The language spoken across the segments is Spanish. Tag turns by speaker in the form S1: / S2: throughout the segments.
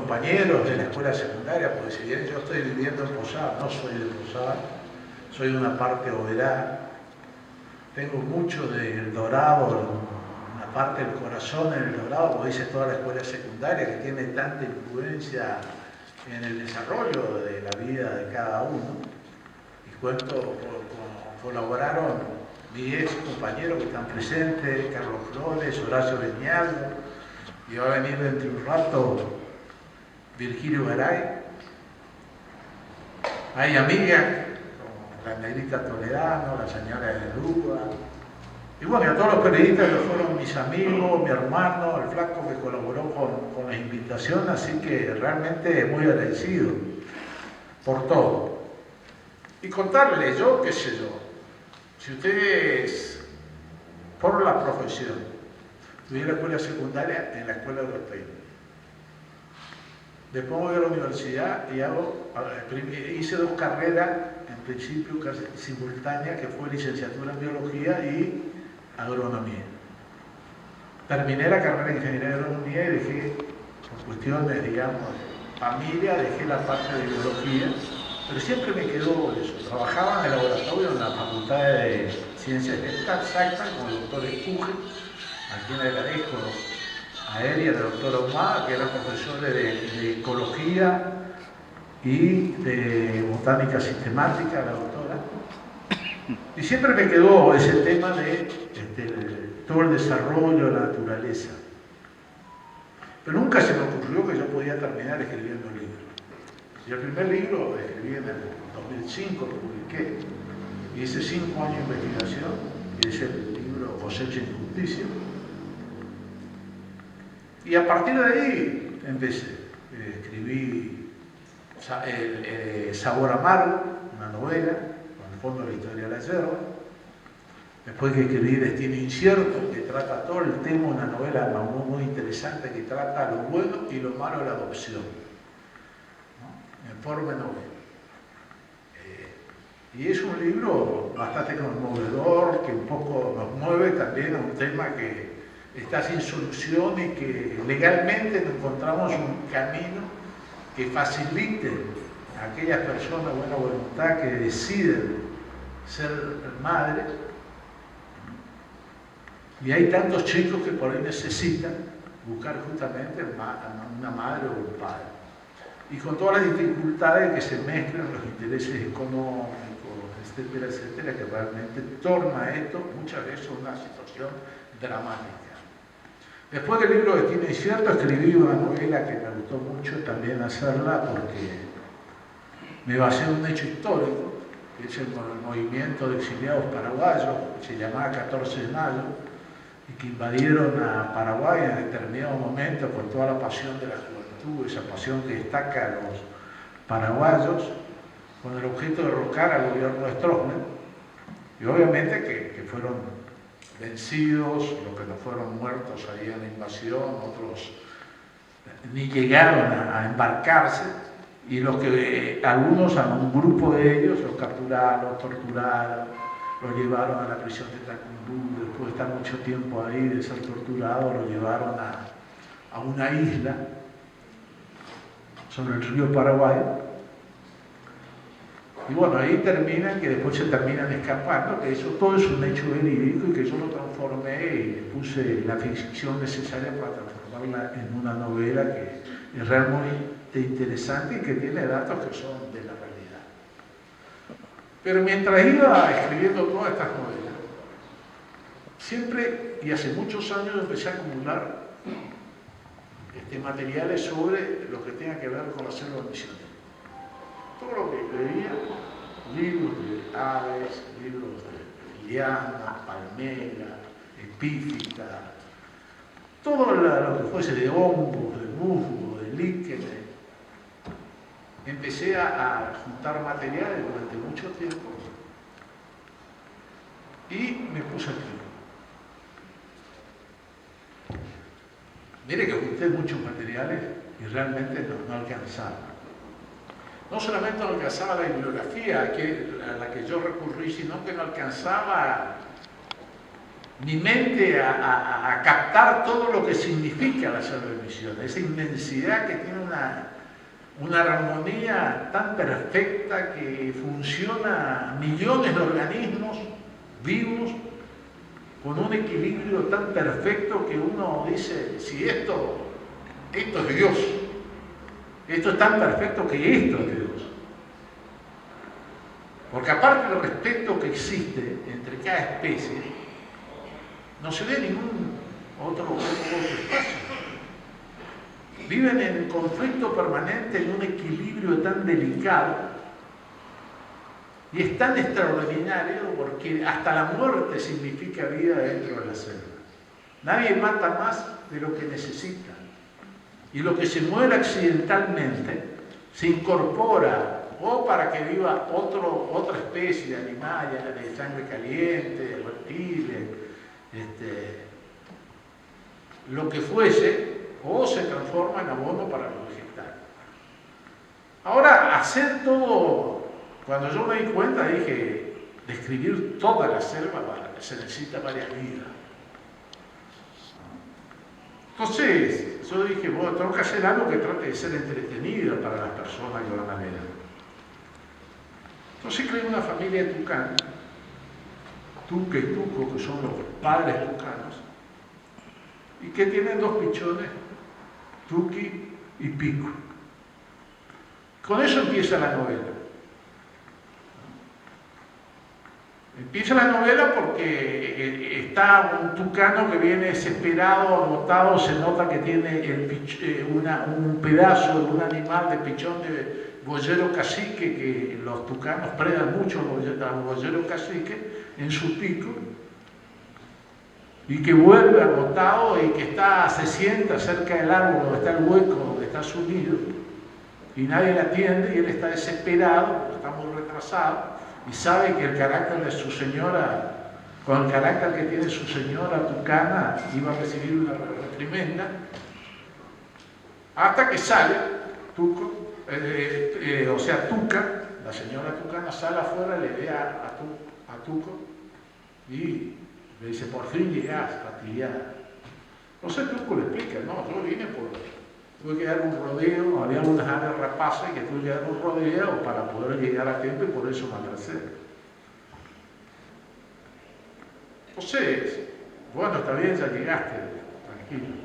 S1: compañeros de la escuela secundaria, porque si bien yo estoy viviendo en Posada, no soy de Posada, soy de una parte obrera, tengo mucho del Dorado, una parte del corazón en el Dorado, como dice toda la escuela secundaria, que tiene tanta influencia en el desarrollo de la vida de cada uno. Y cuento, colaboraron mis ex compañeros que están presentes, Carlos Flores, Horacio Beñaldo, y va a venir dentro de un rato Virgilio Garay. Hay amigas como la negrita Toledano, la señora de Lúa, y bueno, y a todos los periodistas que fueron mis amigos, mi hermano, el flaco que colaboró con la invitación, así que realmente muy agradecido por todo. Y contarles, yo qué sé yo, si ustedes, por la profesión, estudié en la escuela secundaria, en la escuela de Ortega. Después voy a la universidad y hice 2 carreras, en principio casi simultáneas, que fue licenciatura en biología y agronomía. Terminé la carrera de ingeniería de agronomía y dejé, por cuestiones, digamos, de familia, dejé la parte de biología, pero siempre me quedó eso. Trabajaba en el laboratorio en la Facultad de Ciencias Exactas con el doctor Espuje, a quien le agradezco a él y al doctor Ahumada, que eran profesores de ecología y de botánica sistemática, la doctora. Y siempre me quedó ese tema de todo el desarrollo de la naturaleza. Pero nunca se me ocurrió que yo podía terminar escribiendo un libro. Y el primer libro lo escribí en el 2005, lo publiqué. Y hice 5 años de investigación, y es el libro Cosecha y Justicia. Y a partir de ahí empecé. Escribí Sabor Amargo, una novela, con el fondo de la historia de la yerba. Después que escribí Destino Incierto, que trata todo el tema, una novela muy interesante que trata lo bueno y lo malo de la adopción, ¿no? En forma de novela. Y es un libro bastante conmovedor, que un poco nos mueve también a un tema que está sin solución y que legalmente encontramos un camino que facilite a aquellas personas de buena voluntad que deciden ser madres. Y hay tantos chicos que por ahí necesitan buscar justamente una madre o un padre. Y con todas las dificultades que se mezclan, los intereses económicos, etcétera, etcétera, que realmente torna esto muchas veces una situación dramática. Después del libro Destino Incierto escribí una novela que me gustó mucho también hacerla porque me basé en un hecho histórico, que es el movimiento de exiliados paraguayos, que se llamaba 14 de mayo, y que invadieron a Paraguay en determinado momento con toda la pasión de la juventud, esa pasión que destaca a los paraguayos, con el objeto de derrocar al gobierno de Stroessner, y obviamente que fueron vencidos, los que no fueron muertos ahí en la invasión, otros ni llegaron a embarcarse, y los que algunos, a un grupo de ellos, los capturaron, los torturaron, los llevaron a la prisión de Tacumbú, después de estar mucho tiempo ahí, de ser torturados, los llevaron a una isla sobre el río Paraguay. Y bueno, ahí terminan, que después se terminan escapando, que eso todo es un hecho verídico y que yo lo transformé y le puse la ficción necesaria para transformarla en una novela que es realmente interesante y que tiene datos que son de la realidad. Pero mientras iba escribiendo todas estas novelas, siempre, y hace muchos años, empecé a acumular materiales sobre lo que tenga que ver con la selva misionera. Todo lo que leía, libros de aves, libros de lianas, palmeras, epífitas, todo lo que fuese de hongos, de musgo, de líquenes. Empecé a juntar materiales durante mucho tiempo y me puse a escribir. Mire que junté muchos materiales y realmente no alcanzaba. No solamente no alcanzaba la bibliografía a la que yo recurrí, sino que no alcanzaba mi mente a captar todo lo que significa la selva de Misiones, esa inmensidad que tiene una armonía tan perfecta que funciona millones de organismos vivos con un equilibrio tan perfecto que uno dice, si esto es Dios, esto es tan perfecto que esto es Dios. Porque aparte del respeto que existe entre cada especie, no se ve ningún otro espacio. Viven en conflicto permanente, en un equilibrio tan delicado, y es tan extraordinario porque hasta la muerte significa vida dentro de la selva. Nadie mata más de lo que necesita. Y lo que se muere accidentalmente se incorpora o para que viva otra especie de animal, de sangre caliente, de reptiles, lo que fuese, o se transforma en abono para los vegetales. Ahora, hacer todo, cuando yo me di cuenta, dije, describir toda la selva se necesita varias vidas. Entonces, yo dije, bueno, tengo que hacer algo que trate de ser entretenido para las personas que van a leer. Entonces creé una familia de tucanos, Tuca y Tuco, que son los padres tucanos, y que tienen dos pichones, Tuki y Pico. Con eso empieza la novela. Empieza la novela porque está un tucano que viene desesperado, agotado, se nota que tiene un pedazo de un animal de pichón de boyero cacique, que los tucanos predan mucho al boyero cacique en su pico, y que vuelve agotado y que se sienta cerca del árbol donde está el hueco, donde está sumido, y nadie le atiende, y él está desesperado, está muy retrasado, y sabe que el carácter de su señora, con el carácter que tiene su señora tucana, iba a recibir una reprimenda, hasta que sale Tuco, Tuca, la señora tucana sale afuera, le ve a Tuco y le dice, por fin llegas, patillada. No sé, Tuco le explica, no, yo vine tuve que dar un rodeo, había unas áreas rapaces que tuve que dar un rodeo para poder llegar a tiempo y por eso me atrasé. Entonces, bueno, está bien, ya llegaste, tranquilo.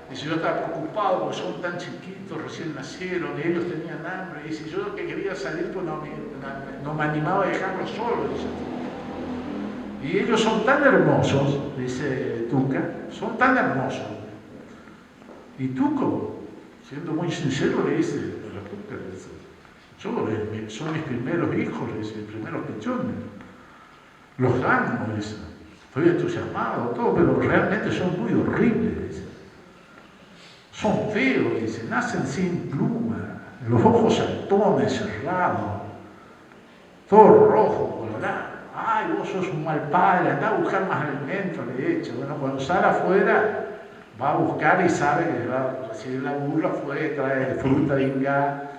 S1: Dice, yo estaba preocupado porque son tan chiquitos, recién nacieron, y ellos tenían hambre. Y dice, yo que quería salir, pues no me animaba a dejarlos solos. Dice. Y ellos son tan hermosos, dice Tuca, son tan hermosos. Y Tuco, siendo muy sincero, le dice, son mis primeros hijos, le dice, mis primeros pichones. Los amo, dice. Estoy entusiasmado, todo, pero realmente son muy horribles, dice. Son feos, dice, nacen sin pluma, los ojos saltones, cerrados, todo rojo, colorado. Ay, vos sos un mal padre, anda a buscar más alimento, le he dicho. Bueno, cuando sale afuera, va a buscar y sabe que va a recibir la burla, trae fruta de ingá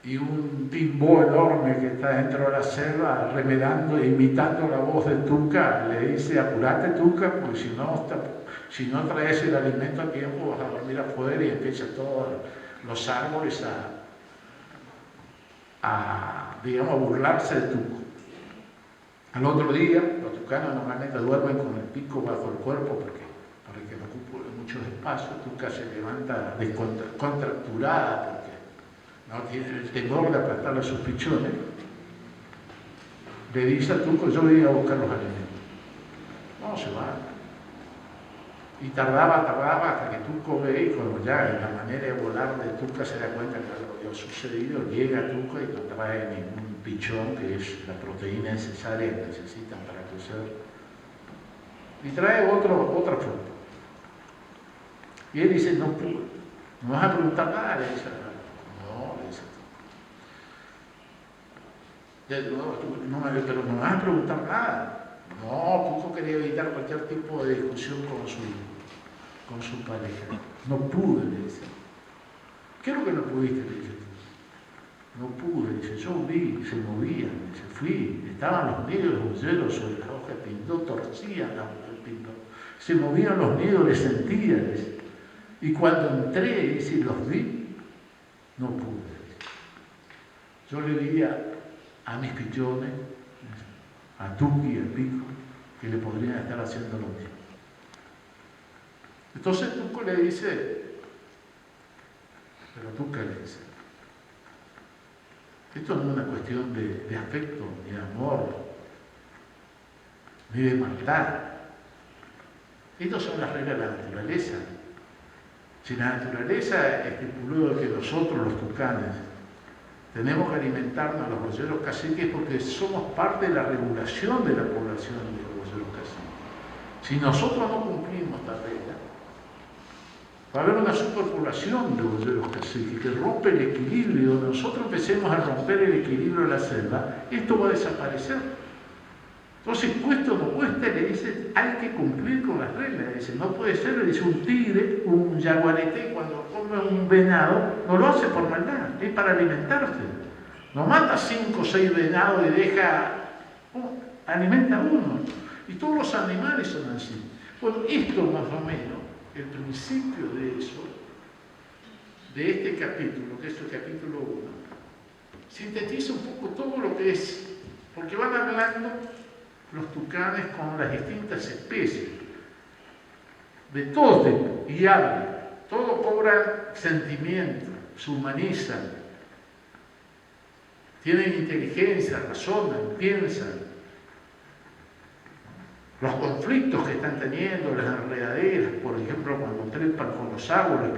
S1: y un timbó enorme que está dentro de la selva, remedando e imitando la voz de Tuca, le dice, apurate Tuca, porque si no traes el alimento a tiempo vas a dormir afuera, y empieza todos los árboles a burlarse de Tuco. Al otro día, los tucanos normalmente duermen con el pico bajo el cuerpo para que no ocupe mucho espacio. Tuca se levanta contracturada porque no tiene el temor de aplastarle sus pichones. Le dice a Tuco, yo voy a buscar los alimentos. No, se va. Y tardaba hasta que Tuco ve, y cuando ya en la manera de volar de Tuca se da cuenta que algo había sucedido, llega Tuco y no trae ningún pichón, que es la proteína necesaria que necesitan para crecer, y trae otra fruta. Y él dice, no me vas a preguntar nada, le dice, no, le dice, pero no me vas a preguntar nada. No, Tuco quería evitar cualquier tipo de discusión con su pareja. No pude, le dice. ¿Qué es lo que no pudiste? Le dice. No pude, dice. Yo yo vi, se movían, se fui, estaban los nidos de los boyeros sobre las hojas de pindón, torcían las hojas de pindón, se movían los nidos, les sentía, y cuando entré y los vi, no pude. Yo le diría a mis pichones, a Tuki, a Pico, que le podrían estar haciendo lo mismo. Entonces Tuco le dice, pero Tuca le dice, esto no es una cuestión de afecto, ni de amor, ni de maldad. Estas son las reglas de la naturaleza. Si la naturaleza estipuló que nosotros, los tucanes, tenemos que alimentarnos a los boyeros caciques porque somos parte de la regulación de la población de los boyeros caciques. Si nosotros no cumplimos esta regla, va a haber una superpoblación de boyeros caciques que rompe el equilibrio. Nosotros empecemos a romper el equilibrio de la selva, esto va a desaparecer. Entonces, cuesta o no cuesta, le dice, hay que cumplir con las reglas. Le dice, no puede ser, le dice, un tigre, un yaguareté, cuando come un venado, no lo hace por maldad, es para alimentarse. No mata 5 o 6 venados y deja, alimenta a uno. Y todos los animales son así. Bueno, esto más o menos, el principio de eso, de este capítulo, que es el capítulo 1, sintetiza un poco todo lo que es, porque van hablando los tucanes con las distintas especies, de todo tipo, y hablan, todo cobran sentimiento, se humanizan, tienen inteligencia, razonan, piensan. Los conflictos que están teniendo, las enredaderas, por ejemplo, cuando trepan con los árboles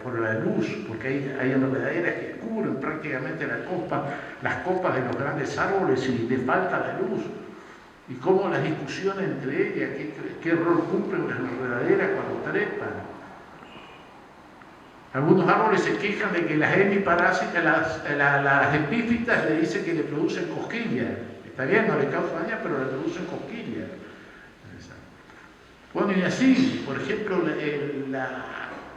S1: por la luz, porque hay enredaderas que cubren prácticamente las copas de los grandes árboles y le falta la luz. Y cómo las discusiones entre ellas, qué rol cumplen las enredaderas cuando trepan. Algunos árboles se quejan de que las hemiparásitas, las epífitas le dicen que le producen cosquillas. Está bien, no le causa daño, pero le producen cosquillas. Bueno, y así, por ejemplo,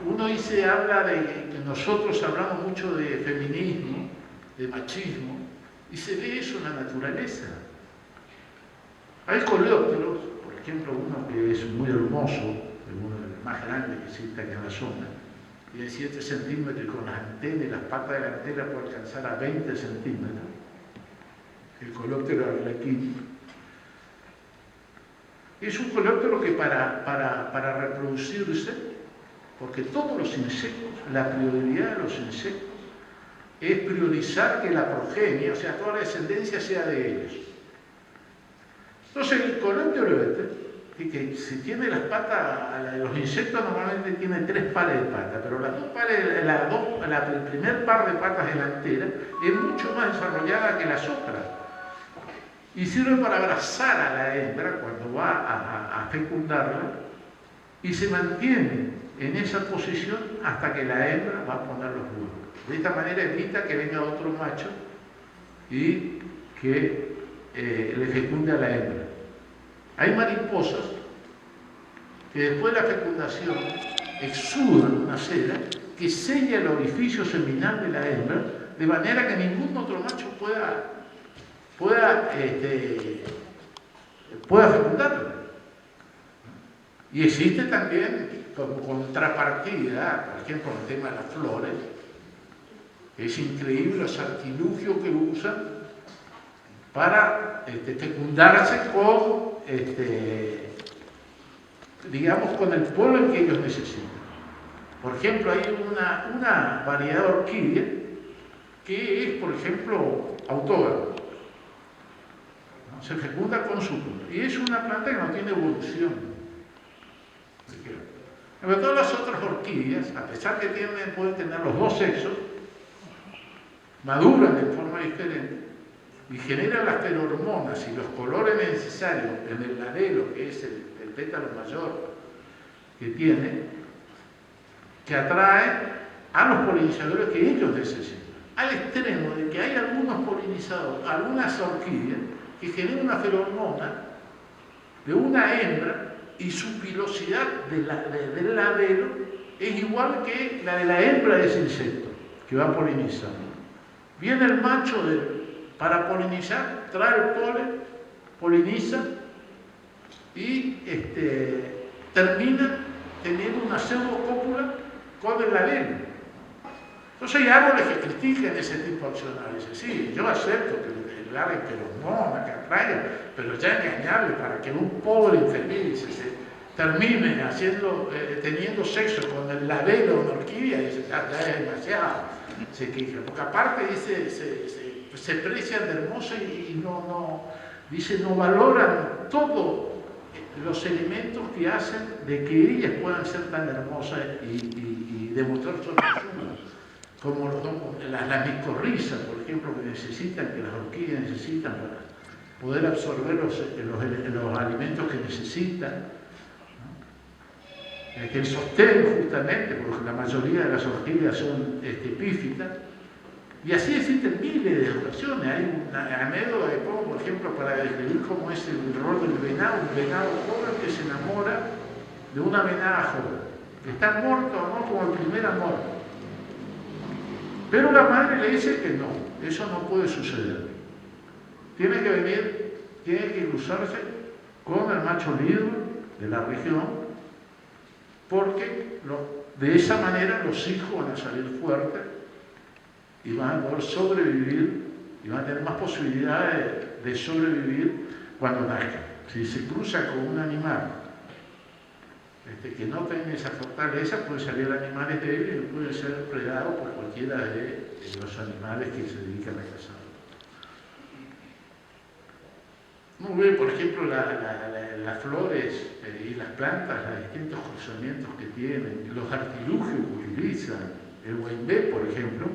S1: uno habla de que nosotros hablamos mucho de feminismo, de machismo, y se ve eso en la naturaleza. Hay coleópteros, por ejemplo, uno que es muy hermoso, uno de los más grandes que existe aquí en la zona, y de 7 centímetros y con las antenas y las patas delanteras puede alcanzar a 20 centímetros. El coleóptero arlequín. Es un coleóptero que para reproducirse, porque todos los insectos, la prioridad de los insectos es priorizar que la progenie, o sea, toda la descendencia sea de ellos. Entonces el coleóptero que si tiene las patas, los insectos normalmente tienen 3 pares de patas, pero el primer par de patas delanteras es mucho más desarrollada que las otras. Y sirve para abrazar a la hembra cuando va a fecundarla y se mantiene en esa posición hasta que la hembra va a poner los huevos. De esta manera evita que venga otro macho y que le fecunde a la hembra. Hay mariposas que después de la fecundación exudan una cera que sella el orificio seminal de la hembra de manera que ningún otro macho pueda fecundarla. Y existe también como contrapartida, por ejemplo, el tema de las flores. Es increíble los artilugios que usan para fecundarse con, digamos, con el polen que ellos necesitan. Por ejemplo, hay una variedad de orquídea que es, por ejemplo, autógama. Se fecunda con su flor. Y es una planta que no tiene evolución. Pero todas las otras orquídeas, a pesar que pueden tener los dos sexos, maduran de forma diferente y generan las ferormonas y los colores necesarios en el labelo, que es el pétalo mayor que tiene, que atrae a los polinizadores que ellos necesitan. Al extremo de que hay algunos polinizadores, algunas orquídeas, que genera una feromona de una hembra y su pilosidad del labelo es igual que la de la hembra de ese insecto que va polinizando. Viene el macho para polinizar, trae el polen, poliniza y termina teniendo una pseudocópula con el labelo. Entonces hay árboles que critican ese tipo de acciones. Dicen, sí, yo acepto que el ave feromona, que atraiga, pero ya engañarle para que un pobre infeliz termine teniendo sexo con el labelo de una orquídea, dice, ya es demasiado. Se queja, porque aparte dice, se precian de hermoso y no valoran todos los elementos que hacen de que ellas puedan ser tan hermosas y demostrar su hermosura, como las micorrizas, por ejemplo, que las orquídeas necesitan para poder absorber los alimentos que necesitan, ¿no? Que el sostén, justamente, porque la mayoría de las orquídeas son epífitas. Y así existen miles de ocasiones. Hay una anécdota que pongo, por ejemplo, para describir cómo es el rol del venado. Un venado joven que se enamora de una venada joven, que está muerto o no como el primer amor. Pero la madre le dice que no, eso no puede suceder. Tiene que cruzarse con el macho líder de la región, porque de esa manera los hijos van a salir fuertes y van a poder sobrevivir y van a tener más posibilidades de sobrevivir cuando nazcan. Si se cruza con un animal que no tiene esa fortaleza, puede salir animales débiles y puede ser predado por cualquiera de los animales que se dedican a cazar. Muy bien, por ejemplo, las flores y las plantas, los distintos cruzamientos que tienen, los artilugios que utilizan. El huaymbé, por ejemplo,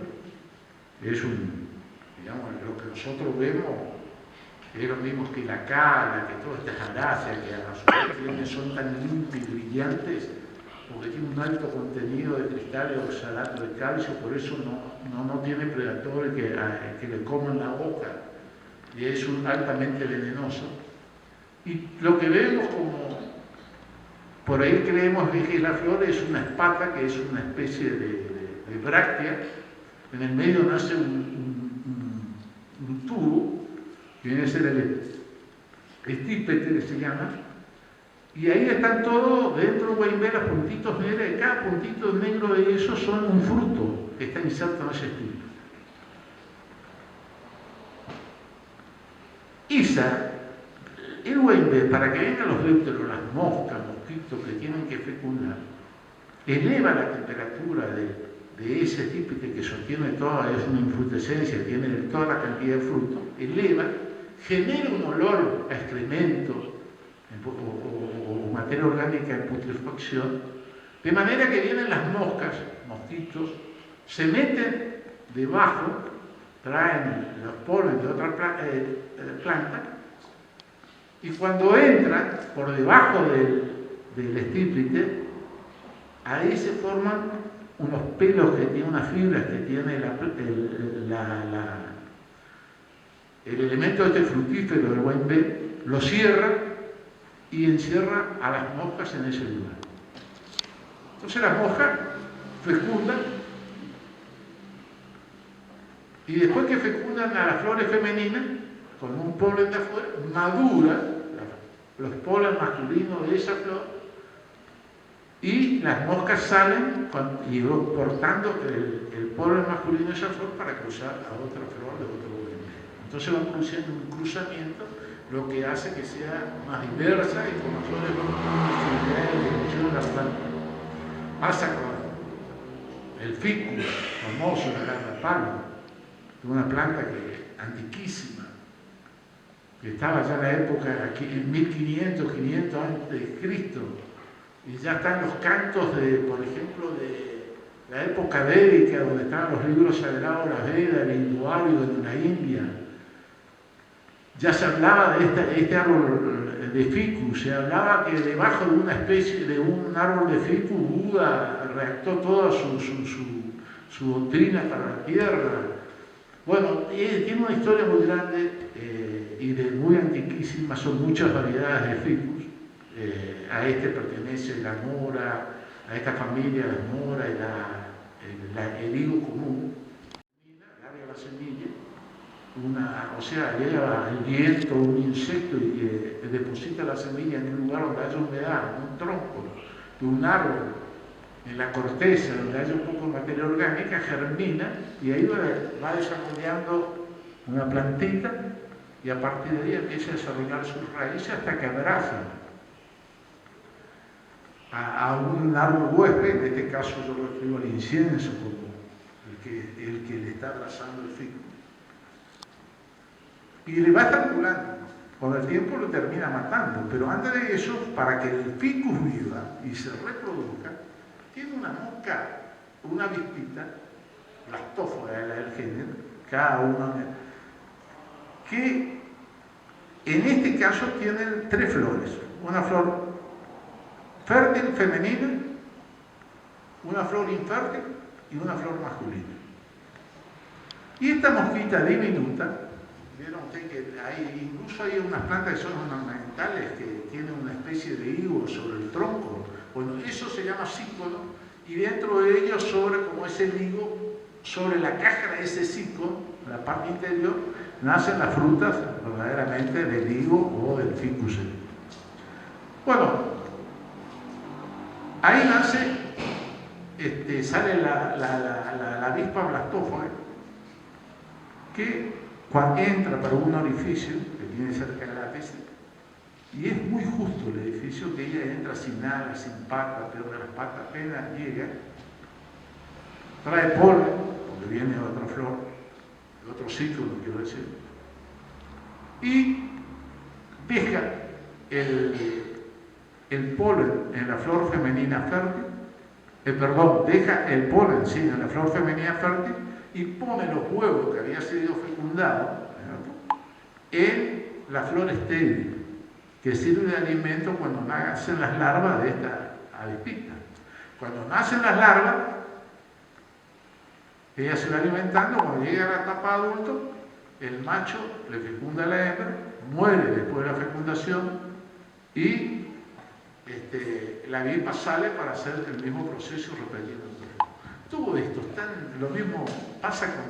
S1: es digamos, lo que nosotros vemos es lo mismo que la cala, que todas estas aráceas que a su vez son tan limpias y brillantes, porque tiene un alto contenido de cristal y oxalato de calcio, por eso no tiene predadores que le coman la boca, y es altamente venenoso. Y lo que vemos como, por ahí creemos que la flor es una espata, que es una especie de bráctea. En el medio nace un tubo, que viene a ser el estípete, que se llama, y ahí están todos, dentro del huaymbé, los puntitos negros, y cada puntito negro de esos son un fruto que está inserto en ese estípete. El huaymbé, para que vengan los lepteros, las moscas, mosquitos que tienen que fecundar, eleva la temperatura de ese estípite que sostiene toda, es una infrutescencia, tiene toda la cantidad de fruto, eleva, genera un olor a excremento o materia orgánica en putrefacción, de manera que vienen las moscas, mosquitos, se meten debajo, traen los polen de otra planta, y cuando entran por debajo del estípite, ahí se forman unos pelos que tienen unas fibras que tiene el elemento fructífero del huaymbé, lo cierra y encierra a las moscas en ese lugar. Entonces las moscas fecundan y después que fecundan a las flores femeninas, con un polen de afuera, madura los polen masculinos de esa flor y las moscas salen portando el polen masculino de esa flor para cruzar a otra flor de otro huaymbé. Entonces van produciendo un cruzamiento, lo que hace que sea más diversa y con mayores posibilidades de evolución de la planta. Pasa con el ficus, famoso, la garrapalo, una planta antiquísima, que estaba ya en la época, aquí en 1500, 500 antes de Cristo, y ya están los cantos por ejemplo, de la época védica, donde estaban los libros sagrados, las Vedas, el Hinduario de la India. Ya se hablaba de este árbol de ficus, se hablaba que debajo de una especie de un árbol de ficus, Buda redactó toda su doctrina para la tierra. Bueno, tiene una historia muy grande y muy antiquísima, son muchas variedades de ficus. A este pertenece la mora, a esta familia la mora y el higo común, larga la semilla, o sea, llega el viento, un insecto y deposita la semilla en un lugar donde haya humedad, en un tronco de un árbol, en la corteza, donde haya un poco de materia orgánica, germina y ahí va desarrollando una plantita y a partir de ahí empieza a desarrollar sus raíces hasta que abraza a un árbol huésped. En este caso yo lo escribo al incienso como el que le está abrazando el ficus. Y le va estrangulando. Con el tiempo lo termina matando, pero antes de eso, para que el ficus viva y se reproduzca, tiene una mosca, una avispita, Blastophoga del género, cada una, que en este caso tienen 3 flores. Una flor fértil femenina, una flor infértil y una flor masculina. Y esta mosquita diminuta, vieron ustedes que incluso hay unas plantas que son ornamentales que tienen una especie de higo sobre el tronco. Bueno, eso se llama sícono y dentro de ellos sobre como ese higo, sobre la cáscara de ese sícono, la parte interior, nacen las frutas verdaderamente del higo o del ficus. Bueno, ahí nace, sale la avispa Blastophoga que cuando entra por un orificio que tiene cerca de la tesis, y es muy justo el edificio que ella entra sin alas, sin patas, pero de las patas apenas llega, trae polen, porque viene de otra flor, de otro ciclo, no quiero decir, y deja el polen en la flor femenina fértil, deja el polen sí, en la flor femenina fértil y pone los huevos que había sido fecundado en la flor estéril, que sirve de alimento cuando nacen las larvas de esta avispita. Cuando nacen las larvas, ella se va alimentando, cuando llega a la etapa adulto, el macho le fecunda a la hembra, muere después de la fecundación y la avispa sale para hacer el mismo proceso repetido. Todo esto, lo mismo pasa con,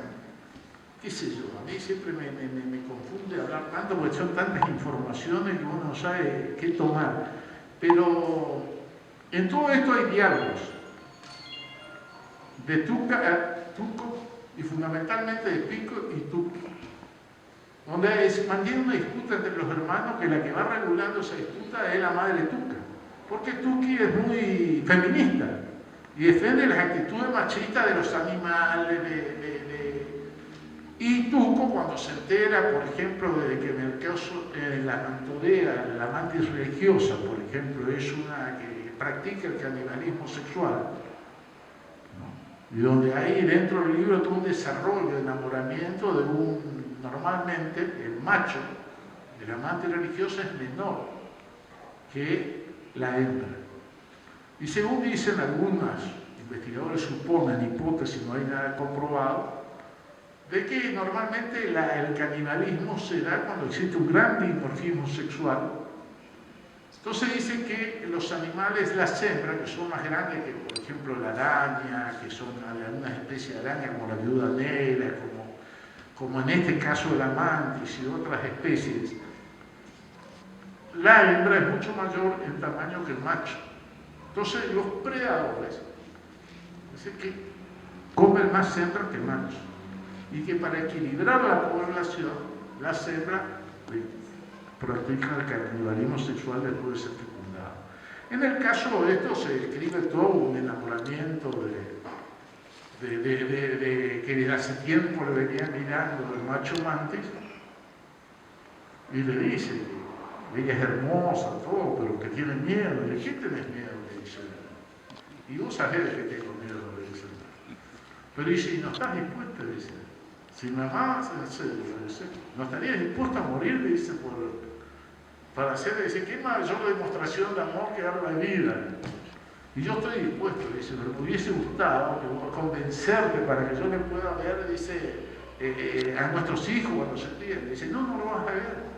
S1: qué sé yo, a mí siempre me confunde hablar tanto porque son tantas informaciones que uno no sabe qué tomar. Pero en todo esto hay diálogos de tuco y fundamentalmente de pico y tuco, donde se mantiene una disputa entre los hermanos que la que va regulando esa disputa es la madre tuca, porque Tuki es muy feminista y defiende las actitudes machistas de los animales, y Tuco cuando se entera, por ejemplo, de que en el caso de la mantodea, la mantis religiosa, por ejemplo, es una que practica el canibalismo sexual, ¿no? Y donde hay dentro del libro todo un desarrollo de enamoramiento de normalmente el macho de la mantis religiosa es menor que la hembra. Y según dicen algunos investigadores, suponen, hipótesis, no hay nada comprobado, de que normalmente el canibalismo se da cuando existe un gran dimorfismo sexual. Entonces dicen que los animales, las hembras, que son más grandes que, por ejemplo, la araña, que son algunas especies de araña como la viuda negra, como en este caso la mantis y otras especies, la hembra es mucho mayor en tamaño que el macho. Entonces los predadores dicen que comen más hembras que machos y que para equilibrar la población las hembras practican el canibalismo sexual después de ser fecundado. En el caso de esto se describe todo un enamoramiento que desde hace tiempo le venía mirando el macho mantis y le dice que ella es hermosa, todo, pero que tiene miedo. ¿De qué tenés miedo? Le dice. Y vos sabés de qué tengo miedo, le dice. Pero dice, ¿no estás dispuesta? Dice. Si me amás, ¿no estarías dispuesta a morir? Dice, para hacer, dice, qué mayor demostración de amor que dar la vida. Y yo estoy dispuesto, dice, pero me hubiese gustado convencerte para que yo le pueda ver, dice, a nuestros hijos cuando se pierden. Dice, no lo vas a ver.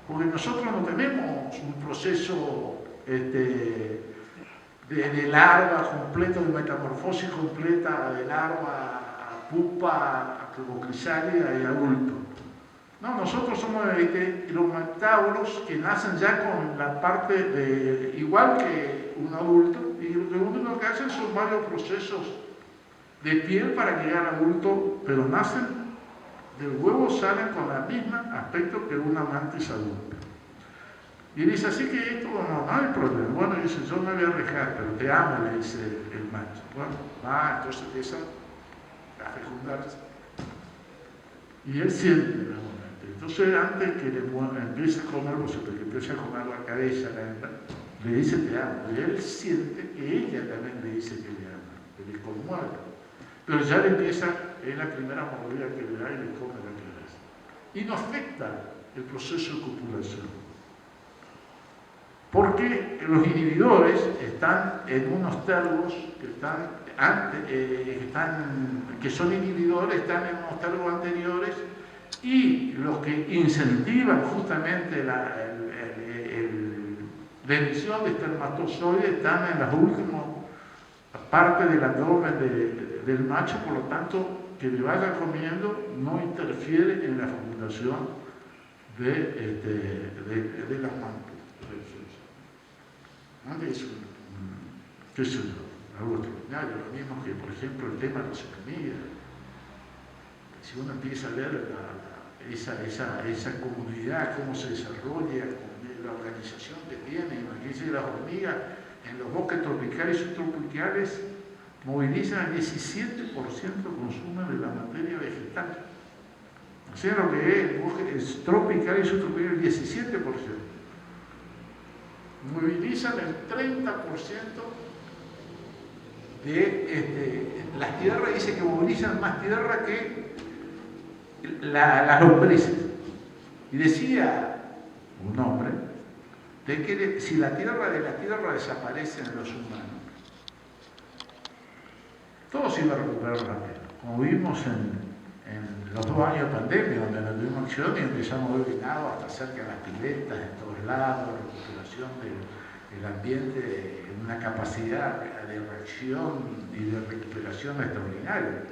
S1: Porque nosotros no tenemos un proceso de larva completo, de metamorfosis completa de larva a pupa, a crisálida y adulto. No, nosotros somos los mactauros que nacen ya con la parte de, igual que un adulto, y lo único que hacen son varios procesos de piel para llegar al adulto, pero nacen del huevo, salen con el mismo aspecto que una mantis adulta. Y dice, así que esto no hay problema. Bueno, dice, yo me voy a alejar, pero te amo, le dice el macho. Bueno, entonces empieza a fecundarse. Y él siente, entonces antes que empiece a comer, que empiece a comer la cabeza, la hembra, le dice te amo. Y él siente que ella también le dice que le ama, que le conmueve. Pero ya le empieza, es la primera mordida que le da y le come la cabeza. Y no afecta el proceso de copulación. Porque los inhibidores están en unos tergos que son inhibidores, están en unos tergos anteriores, y los que incentivan justamente la emisión de espermatozoides están en las últimas partes del abdomen del macho, por lo tanto, que le vaya comiendo no interfiere en la fecundación de las mantas. Es algo extraordinario, lo mismo que, por ejemplo, el tema de las hormigas. Si uno empieza a ver esa comunidad, cómo se desarrolla, la organización que tiene, imagínense, las hormigas en los bosques tropicales y subtropicales movilizan el 17% consumo de la materia vegetal. O sea, lo que es el bosque tropical y subtropical, el 17%. Movilizan el 30% de las tierras, dice que movilizan más tierra que las lombrices. Y decía un hombre de que si la tierra desaparece en los humanos, todo se iba a recuperar rápido. Como vimos en los 2 años de pandemia, donde no tuvimos acción y empezamos a ver venado hasta cerca de las piletas, en todos lados, recuperación del ambiente en una capacidad de reacción y de recuperación extraordinaria.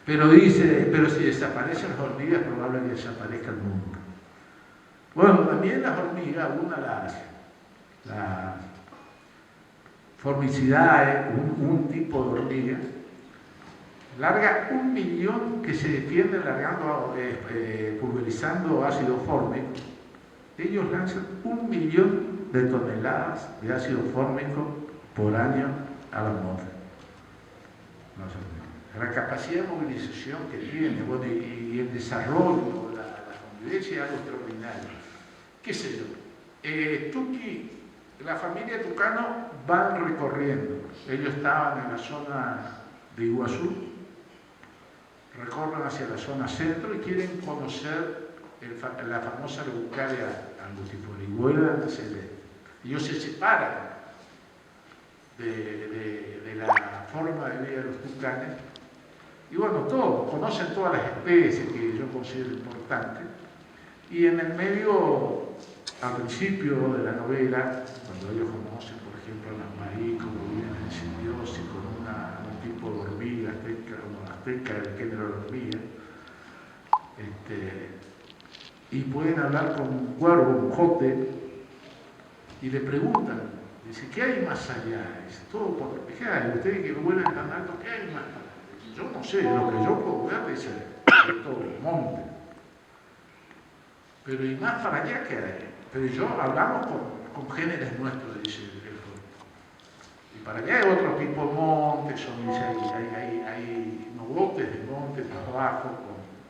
S1: Pero dice, pero si desaparecen las hormigas, es probable que desaparezca el mundo. Bueno, también las hormigas, las formicidades, un tipo de hormiga, larga 1 millón que se defiende pulverizando ácido fórmico. Ellos lanzan 1 millón de toneladas de ácido fórmico por año a la atmósfera. La capacidad de movilización que tiene, bueno, y el desarrollo, la convivencia es algo extraordinario. ¿Qué sé yo? La familia Tucano van recorriendo. Ellos estaban en la zona de Iguazú, recorren hacia la zona centro y quieren conocer la famosa Araucaria angustifolia y vuelan hacia el este. Ellos se separan de la forma de vida de los tucanes y bueno, todos conocen todas las especies que yo considero importantes, y en el medio, al principio de la novela, cuando ellos conocen, por ejemplo, a las maricos, viven en simbiosis con un tipo de hormiga azteca del género de hormiga, y pueden hablar con un cuervo, un jote, y le preguntan, dice, ¿qué hay más allá? Dice, todo por ¿qué hay? Ustedes que vuelan tan alto, ¿qué hay más allá? Yo no sé, lo que yo puedo ver, dice, es todo el monte. Pero y más para allá que hay. Pero yo hablamos con géneros nuestros, dice el jote. Y para allá hay otro tipo de montes, hay nogotes de montes más abajo,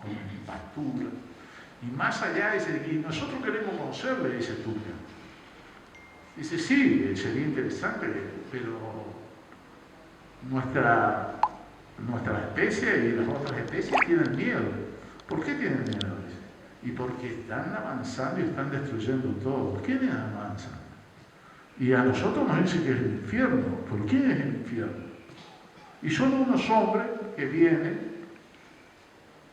S1: con pastura. Y más allá, dice, y nosotros queremos conocerle, dice Tuca. Dice, sí, sería interesante, pero nuestra especie y las otras especies tienen miedo. ¿Por qué tienen miedo? Dice. Y porque están avanzando y están destruyendo todo. ¿Quiénes avanzan? Y a nosotros nos dice que es el infierno. ¿Por qué es el infierno? Y son unos hombres que vienen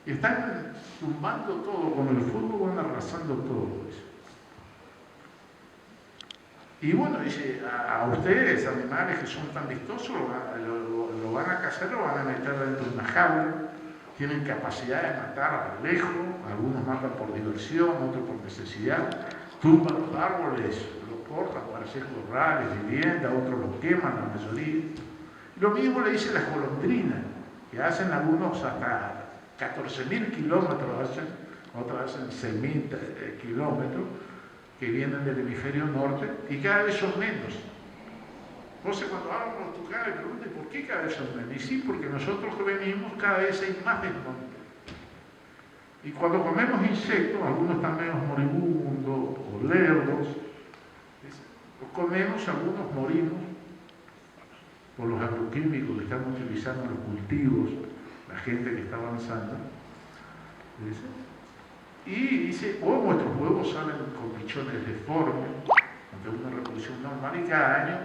S1: y están tumbando todo, con el fútbol van arrasando todo. Dice. Y bueno, dice, a ustedes, animales que son tan vistosos, lo van a cazar, lo van a meter dentro de una jaula, tienen capacidad de matar a lo lejos, algunos matan por diversión, otros por necesidad, tumban los árboles, los cortan para hacer corrales, viviendas, otros los queman, la mayoría. Lo mismo le dicen las golondrinas, que hacen algunos hasta 14.000 kilómetros, otras hacen 6.000 kilómetros, que vienen del hemisferio norte, y cada vez son menos. Entonces, cuando hablo con los tucanes, me preguntan, ¿por qué cada vez son menos? Y sí, porque nosotros que venimos, cada vez hay más del monte. Y cuando comemos insectos, algunos están menos moribundos o lerdos, los comemos, algunos morimos por los agroquímicos que están utilizando en los cultivos, la gente que está avanzando. Y dice, o nuestros huevos salen con pichones deformes, ante una reproducción normal, y cada año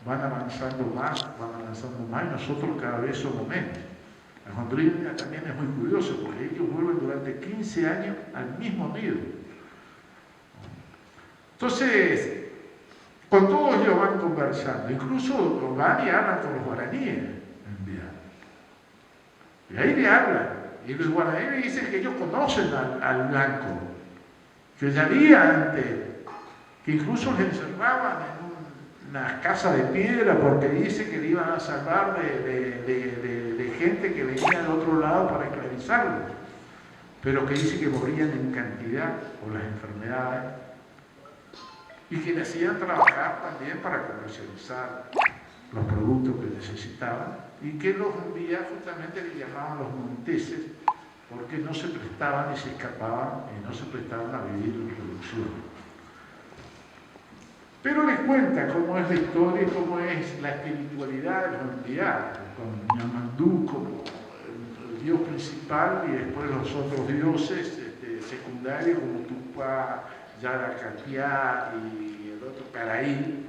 S1: van avanzando más, y nosotros cada vez somos menos. La golondrina también es muy curioso, porque ellos vuelven durante 15 años al mismo nido. Entonces, con todos ellos van conversando, incluso van y hablan con los guaraníes en vida. Y ahí le hablan, y los guaraníes dicen que ellos conocen al blanco, que ya había antes, que incluso les encerraban en una casa de piedra porque dice que le iban a salvar de gente que venía del otro lado para esclavizarlos, pero que dice que morían en cantidad por las enfermedades y que le hacían trabajar también para comercializar los productos que necesitaban, y que los envías justamente le llamaban los monteses porque no se prestaban y se escapaban y no se prestaban a vivir en reducción. Pero les cuenta cómo es la historia y cómo es la espiritualidad de los enviados, con Ñamandú como el dios principal y después los otros dioses secundarios como Tupá, Yaracatiá y el otro Caraí.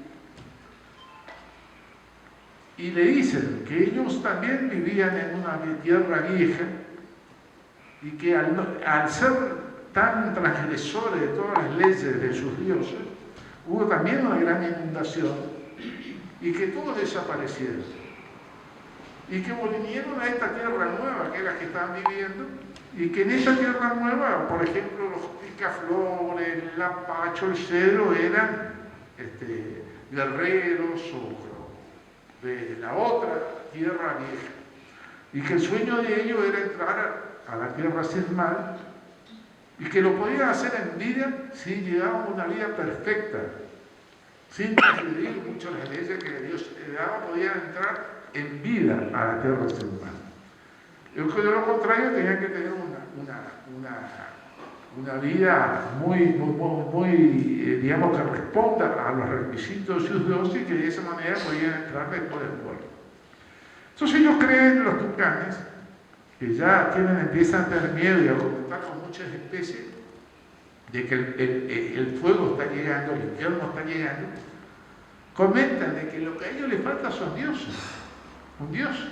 S1: Y le dicen que ellos también vivían en una tierra vieja y que al ser tan transgresores de todas las leyes de sus dioses, hubo también una gran inundación y que todos desaparecieron. Y que vinieron a esta tierra nueva, que es la que estaban viviendo, y que en esa tierra nueva, por ejemplo, los picaflores, el lapacho, el cedro, eran guerreros o de la otra tierra vieja. Y que el sueño de ellos era entrar a la tierra sin mal, y que lo podían hacer en vida si llevaban una vida perfecta, sin transgredir mucho las leyes que Dios le daba, podían entrar en vida a la tierra sin mal. Yo creo que de lo contrario tenían que tener una vida muy digamos, que responda a los requisitos de sus dioses, y que de esa manera podían entrar después del pueblo. Entonces ellos creen, los tucanes, que ya empiezan a tener miedo y a conectar con muchas especies, de que el fuego está llegando, el infierno está llegando, comentan de que lo que a ellos les falta son dioses, un dios.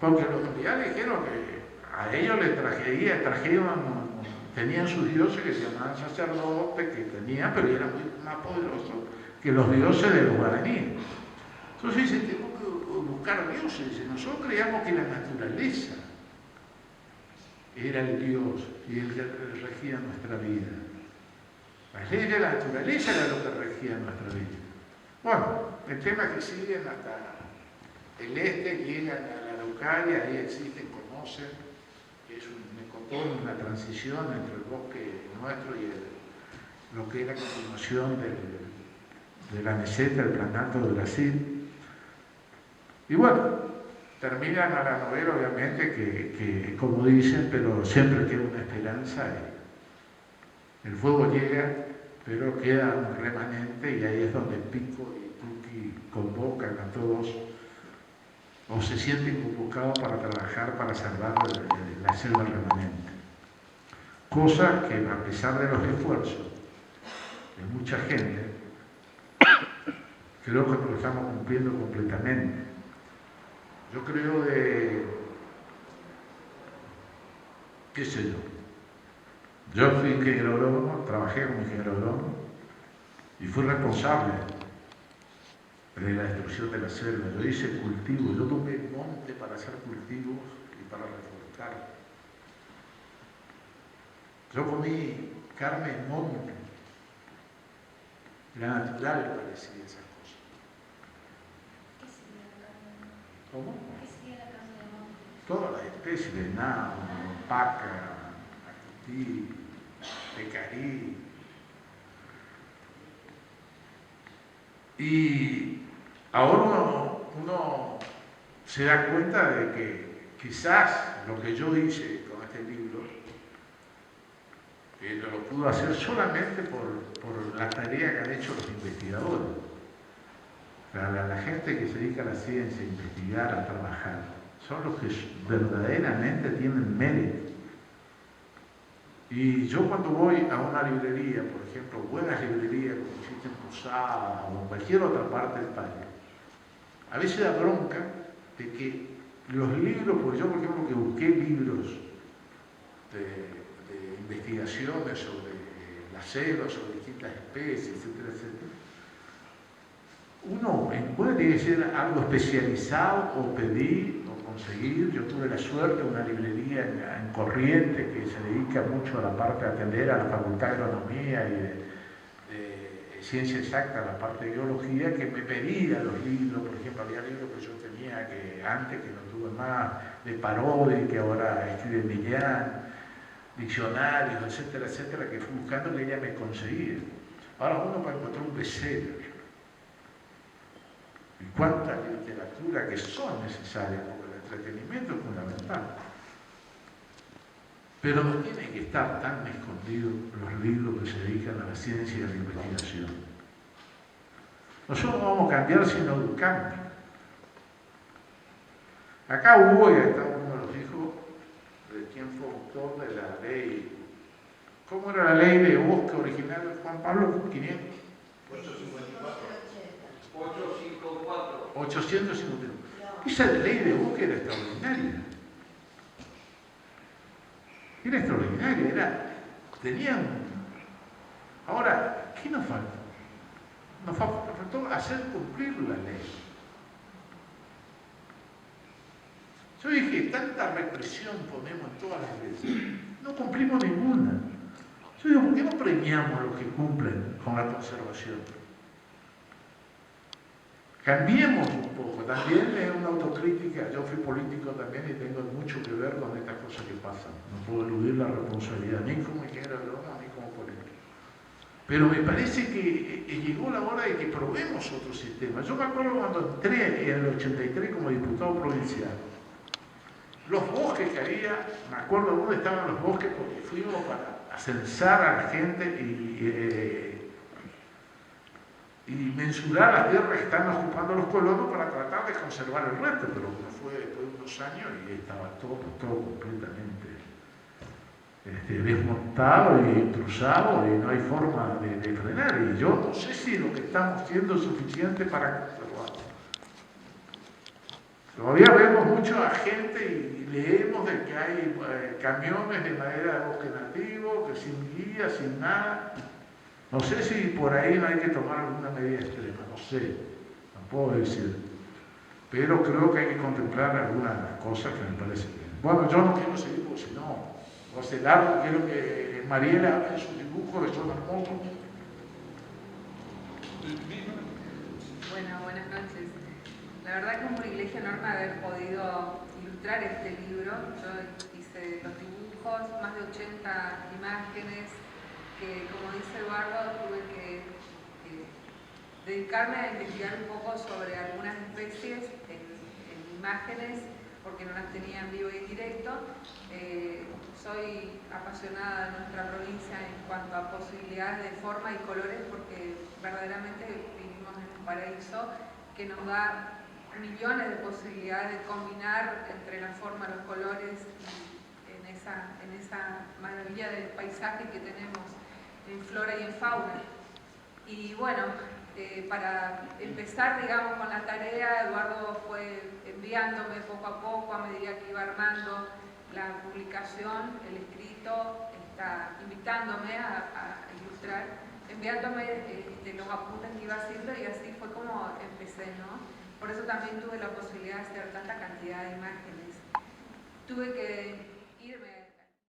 S1: Porque los enviados dijeron que a ellos les tenían sus dioses que se llamaban sacerdotes, que tenían, pero eran muy más poderosos que los dioses de los guaraníes. Entonces dicen, tenemos que buscar dioses. Dicen, nosotros creíamos que la naturaleza era el Dios y el que regía nuestra vida. Las leyes de la naturaleza era lo que regía nuestra vida. Bueno, el tema es que siguen hasta el este, llegan a la Araucaria, ahí existen, conocen, que es una transición entre el bosque nuestro y lo que es la continuación de la meseta, el planalto de Brasil. Y bueno, terminan a la novela, obviamente, que como dicen, pero siempre queda una esperanza. El fuego llega, pero queda un remanente, y ahí es donde Pico y Tuki convocan a todos, o se sienten convocados para trabajar para salvar la selva remanente. Cosa que, a pesar de los esfuerzos de mucha gente, creo que no lo estamos cumpliendo completamente. Yo creo qué sé yo. Yo fui ingeniero agrónomo, trabajé como ingeniero agrónomo y fui responsable de la destrucción de la selva. Yo hice cultivos, yo tomé monte para hacer cultivos y para reforestar. carne. Yo comí carne en monte. Era natural, parecía esas cosas.
S2: ¿Qué sería la carne?
S1: ¿Cómo?
S2: ¿Qué sería la carne de monte?
S1: Todas las especies, venado, paca, acutí, pecarí. Y ahora uno se da cuenta de que quizás lo que yo hice con este libro, lo pudo hacer solamente por la tarea que han hecho los investigadores. La gente que se dedica a la ciencia, a investigar, a trabajar, son los que verdaderamente tienen mérito. Y yo cuando voy a una librería, por ejemplo, buenas librerías como existen en Posada o en cualquier otra parte del país, a veces da bronca de que los libros, porque yo por ejemplo que busqué libros de investigaciones sobre la selva, sobre distintas especies, etcétera, etcétera, uno tiene que ser algo especializado o pedir o conseguir. Yo tuve la suerte de una librería en Corrientes que se dedica mucho a la parte de atender a la Facultad de Agronomía y de Ciencia Exacta, a la parte de Biología, que me pedía los libros. Por ejemplo, había libros que yo tenía que antes, que no tuve más, de Parodi, que ahora escribe Millán, diccionarios, etcétera, etcétera, que fui buscando que ella me conseguía. Ahora uno para encontrar un bestseller, y cuánta literatura que son necesarias, porque el entretenimiento es fundamental. Pero no tienen que estar tan escondidos los libros que se dedican a la ciencia y a la investigación. Nosotros no vamos a cambiar sino educando. Acá hubo, y está uno de los hijos de quien fue autor de la ley. ¿Cómo era la ley de bosque original, Juan Pablo? 500. 851. Esa ley de bosque era extraordinaria. Era extraordinaria, tenían. Ahora, ¿qué nos faltó? Nos faltó hacer cumplir la ley. Yo dije, tanta represión ponemos en todas las leyes, no cumplimos ninguna. Yo digo, ¿por qué no premiamos a los que cumplen con la conservación? Cambiemos un poco, también es una autocrítica. Yo fui político también y tengo mucho que ver con estas cosas que pasan. No puedo eludir la responsabilidad, ni como ingeniero agrónomo, ni como político. Pero me parece que llegó la hora de que probemos otro sistema. Yo me acuerdo cuando entré en el 83 como diputado provincial, los bosques que había, me acuerdo dónde estaban los bosques porque fuimos para censar a la gente y mensurar las tierras que están ocupando los colonos para tratar de conservar el resto, pero no fue después de unos años y estaba todo completamente desmontado y cruzado y no hay forma de frenar. Y yo no sé si lo que estamos haciendo es suficiente para conservarlo. Todavía vemos mucho a gente y leemos de que hay camiones de madera de bosque nativo, que sin guía, sin nada. No sé si por ahí no hay que tomar alguna medida extrema, no sé, no puedo decir. Pero creo que hay que contemplar algunas cosas que me parecen bien. Bueno, yo no quiero seguir porque si no, va a ser largo. Quiero que Mariela haga sus dibujos, que son hermosos.
S3: Bueno, buenas noches. La verdad que es un privilegio enorme haber podido ilustrar este libro. Yo hice los dibujos, más de 80 imágenes, que como dice Eduardo, tuve que dedicarme a investigar un poco sobre algunas especies en imágenes, porque no las tenía en vivo y en directo. Soy apasionada de nuestra provincia en cuanto a posibilidades de forma y colores, porque verdaderamente vivimos en un paraíso que nos da millones de posibilidades de combinar entre la forma, los colores y en esa maravilla del paisaje que tenemos en flora y en fauna. Y bueno, para empezar, digamos, con la tarea, Eduardo fue enviándome poco a poco, a medida que iba armando la publicación, el escrito, está invitándome a ilustrar, enviándome los apuntes que iba haciendo, y así fue como empecé, ¿no? Por eso también tuve la posibilidad de hacer tanta cantidad de imágenes. Tuve que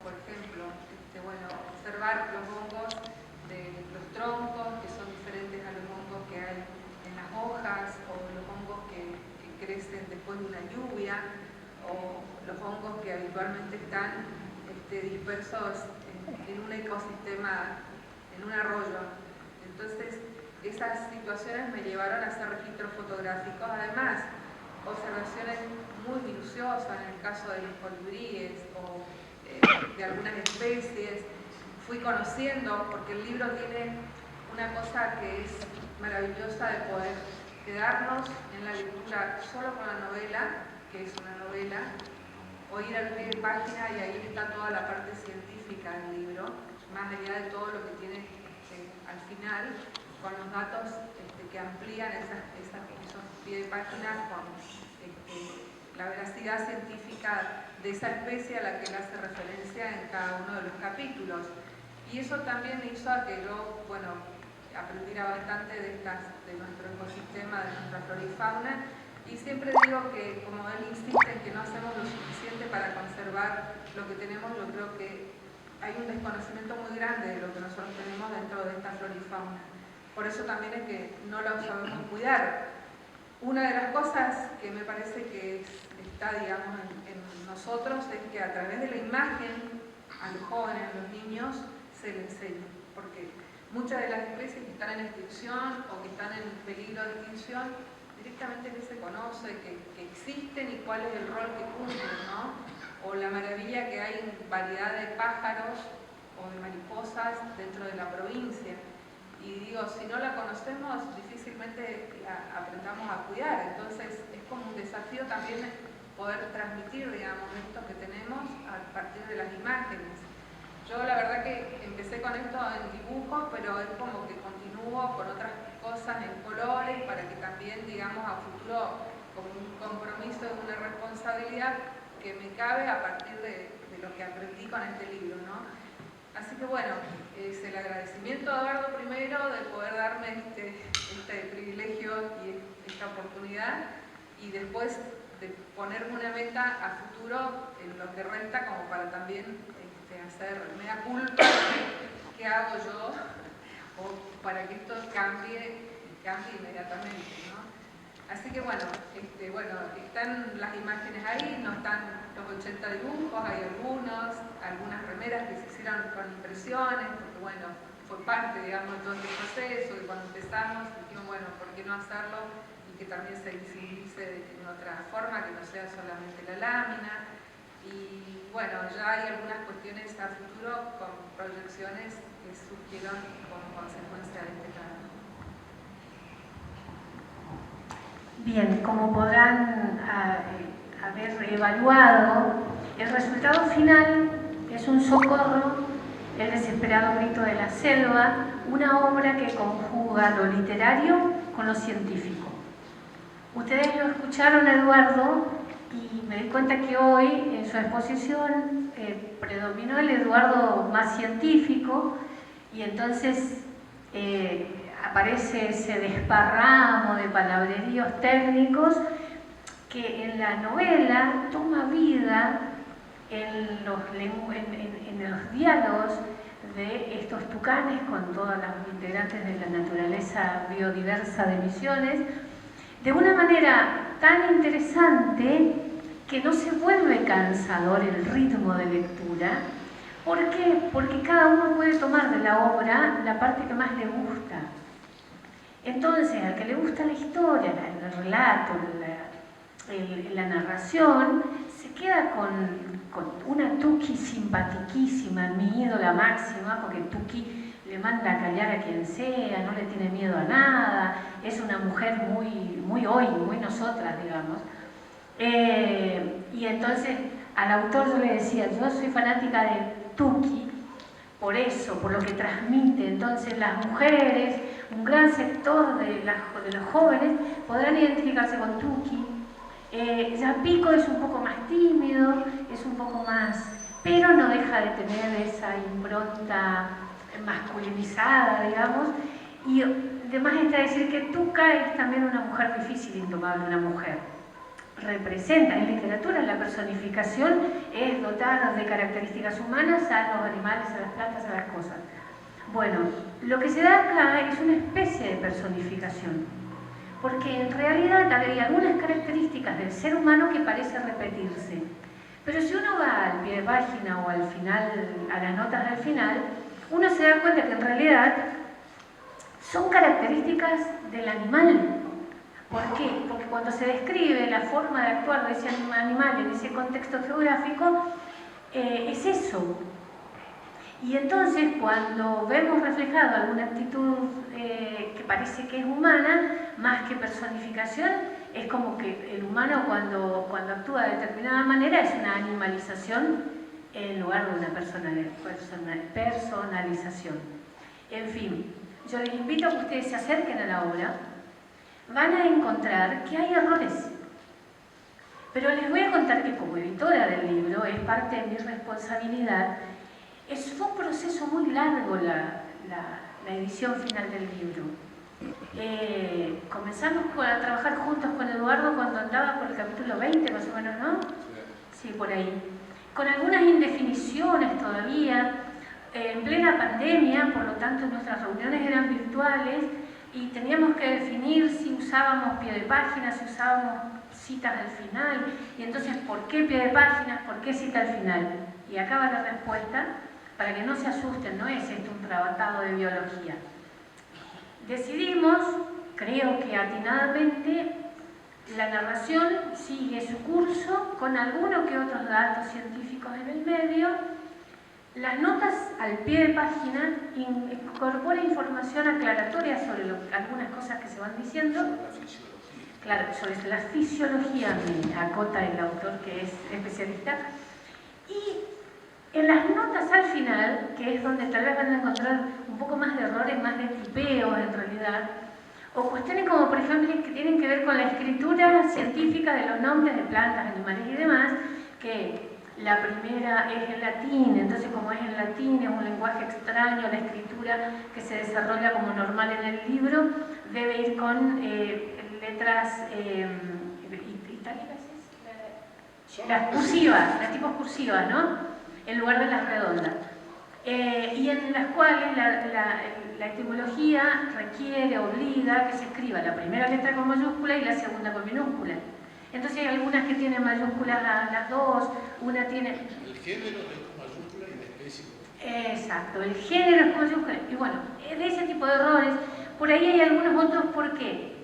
S3: por ejemplo, bueno, observar los hongos de los troncos, que son diferentes a los hongos que hay en las hojas, o los hongos que crecen después de una lluvia, o los hongos que habitualmente están dispersos en un ecosistema, en un arroyo. Entonces, esas situaciones me llevaron a hacer registros fotográficos, además observaciones muy minuciosas en el caso de los colibríes o de algunas especies. Fui conociendo, porque el libro tiene una cosa que es maravillosa de poder quedarnos en la lectura solo con la novela, que es una novela, o ir al pie de página y ahí está toda la parte científica del libro, más allá de todo lo que tiene al final, con los datos que amplían esos pie de página con la veracidad científica de esa especie a la que él hace referencia en cada uno de los capítulos. Y eso también hizo a que yo, bueno, aprendiera bastante de nuestro ecosistema, de nuestra flora y fauna. Y siempre digo que, como él insiste en que no hacemos lo suficiente para conservar lo que tenemos, yo creo que hay un desconocimiento muy grande de lo que nosotros tenemos dentro de esta flora y fauna. Por eso también es que no lo sabemos cuidar. Una de las cosas que me parece que está, digamos, en nosotros es que a través de la imagen a los jóvenes, a los niños, se les enseña. Porque muchas de las especies que están en extinción o que están en peligro de extinción, directamente no se conoce que existen y cuál es el rol que cumplen, ¿no? O la maravilla que hay en variedad de pájaros o de mariposas dentro de la provincia. Y digo, si no la conocemos, difícilmente la aprendamos a cuidar. Entonces es como un desafío también poder transmitir, digamos, esto que tenemos a partir de las imágenes. Yo la verdad que empecé con esto en dibujo, pero es como que continúo con otras cosas en colores para que también, digamos, a futuro, como un compromiso y una responsabilidad que me cabe a partir de lo que aprendí con este libro, ¿no? Así que bueno, es el agradecimiento a Eduardo primero de poder darme este privilegio y esta oportunidad, y después de ponerme una meta a futuro en lo que resta, como para también hacer mea culpa de qué hago yo o para que esto cambie inmediatamente, ¿no? Así que bueno, están las imágenes ahí, no están los 80 dibujos, hay algunas remeras que se hicieron con impresiones, porque bueno, fue parte, digamos, de todo este proceso, y cuando empezamos dijimos, bueno, ¿por qué no hacerlo? Y que también se visibilice en otra forma, que no sea solamente la lámina. Y bueno, ya hay algunas cuestiones a futuro con proyecciones que surgieron como consecuencia de este trabajo.
S4: Bien, como podrán haber evaluado, el resultado final es un socorro, el desesperado grito de la selva, una obra que conjuga lo literario con lo científico. Ustedes lo escucharon a Eduardo y me di cuenta que hoy en su exposición predominó el Eduardo más científico, y entonces aparece ese desparramo de palabreríos técnicos que en la novela toma vida en los diálogos de estos tucanes con todas las integrantes de la naturaleza biodiversa de Misiones, de una manera tan interesante que no se vuelve cansador el ritmo de lectura. ¿Por qué? Porque cada uno puede tomar de la obra la parte que más le gusta. Entonces, al que le gusta la historia, el relato, la narración, se queda con una Tuki simpatiquísima, mi ídola máxima, porque Tuki le manda a callar a quien sea, no le tiene miedo a nada, es una mujer muy hoy, muy nosotras, digamos. Y entonces al autor yo le decía, yo soy fanática de Tuki, por eso, por lo que transmite. Entonces las mujeres, un gran sector de los jóvenes podrán identificarse con Tuki. Ya Pico es un poco más tímido, es un poco más, pero no deja de tener esa impronta masculinizada, digamos. Y además está decir que Tuca es también una mujer difícil, indomable, una mujer. representa. En literatura la personificación es dotar de características humanas a los animales, a las plantas, a las cosas. Bueno, lo que se da acá es una especie de personificación, porque en realidad hay algunas características del ser humano que parece repetirse. Pero si uno va al pie de página o al final, a las notas del final, uno se da cuenta que en realidad son características del animal. ¿Por qué? Porque cuando se describe la forma de actuar de ese animal en ese contexto geográfico, es eso. Y entonces cuando vemos reflejado alguna actitud que parece que es humana, más que personificación, es como que el humano cuando actúa de determinada manera es una animalización en lugar de una personalización. En fin, yo les invito a que ustedes se acerquen a la obra. Van a encontrar que hay errores. Pero les voy a contar que como editora del libro, es parte de mi responsabilidad. Fue un proceso muy largo la edición final del libro. Comenzamos a trabajar juntos con Eduardo cuando andaba por el capítulo 20 más o menos, ¿no? Sí, por ahí. Con algunas indefiniciones todavía, en plena pandemia, por lo tanto nuestras reuniones eran virtuales y teníamos que definir si usábamos pie de página, si usábamos citas al final, y entonces ¿por qué pie de páginas? ¿Por qué cita al final? Y acá va la respuesta, para que no se asusten, no es esto un tratado de biología. Decidimos, creo que atinadamente, la narración sigue su curso con algunos que otros datos científicos en el medio. Las notas al pie de página incorporan información aclaratoria sobre algunas cosas que se van diciendo.
S1: Sobre la fisiología.
S4: Claro, sobre la fisiología, me acota el autor que es especialista. Y en las notas al final, que es donde tal vez van a encontrar un poco más de errores, más de tipeos en realidad, o cuestiones como por ejemplo que tienen que ver con la escritura científica de los nombres de plantas, animales y demás, que la primera es en latín, entonces como es en latín, es un lenguaje extraño, la escritura que se desarrolla como normal en el libro debe ir con letras itálicas, las cursivas, las tipos cursivas, ¿no? En lugar de las redondas. Y en las cuales la etimología requiere, obliga que se escriba la primera letra con mayúscula y la segunda con minúscula. Entonces hay algunas que tienen mayúsculas las dos, una tiene...
S1: El género es con mayúscula y la especie con...
S4: Exacto, el género es con mayúscula. Y bueno, de ese tipo de errores, por ahí hay algunos otros, ¿por qué?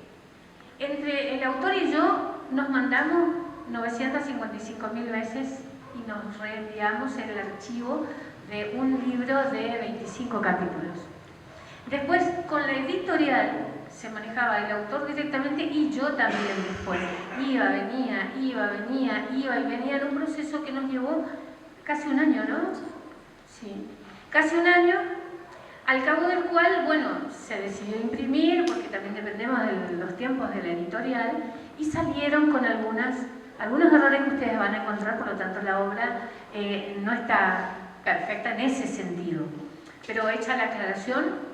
S4: Entre el autor y yo nos mandamos 955.000 veces y nos reenviamos el archivo de un libro de 25 capítulos. Después, con la editorial, se manejaba el autor directamente y yo también después. Iba, venía y venía en un proceso que nos llevó casi un año, ¿no? Sí, casi un año, al cabo del cual, bueno, se decidió imprimir, porque también dependemos de los tiempos de la editorial, y salieron con algunos errores que ustedes van a encontrar, por lo tanto la obra no está perfecta en ese sentido. Pero hecha la aclaración,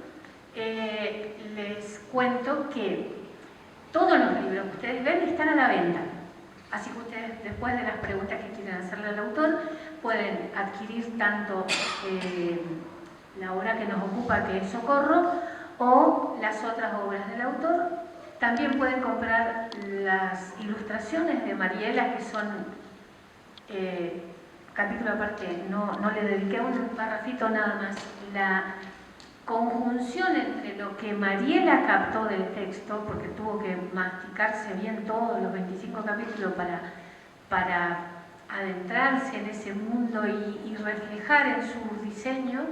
S4: les cuento que todos los libros que ustedes ven están a la venta. Así que ustedes, después de las preguntas que quieren hacerle al autor, pueden adquirir tanto la obra que nos ocupa, que es Socorro, o las otras obras del autor. También pueden comprar las ilustraciones de Mariela, que son capítulo aparte, no le dediqué un parrafito nada más. La conjunción entre lo que Mariela captó del texto, porque tuvo que masticarse bien todos los 25 capítulos para adentrarse en ese mundo y reflejar en su diseño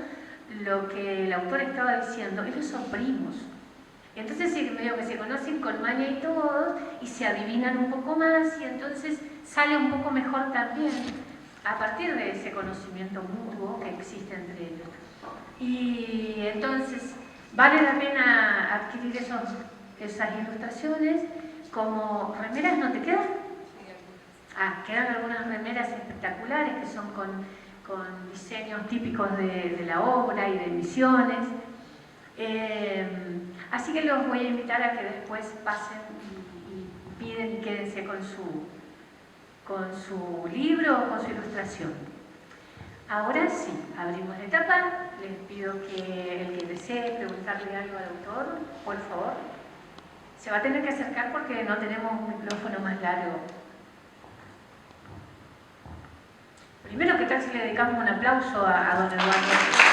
S4: lo que el autor estaba diciendo. Ellos son primos. Entonces medio que se conocen con maña y todo, y se adivinan un poco más, y entonces sale un poco mejor también, a partir de ese conocimiento mutuo que existe entre ellos. Y entonces vale la pena adquirir esas ilustraciones. Como remeras, ¿no te quedan? Quedan algunas remeras espectaculares que son con diseños típicos de la obra y de Misiones. Así que los voy a invitar a que después pasen y piden y quédense con con su libro o con su ilustración. Ahora sí, abrimos la etapa. Les pido que el que desee preguntarle algo al autor, por favor, se va a tener que acercar porque no tenemos un micrófono más largo. Primero, ¿qué tal si le dedicamos un aplauso a don Eduardo?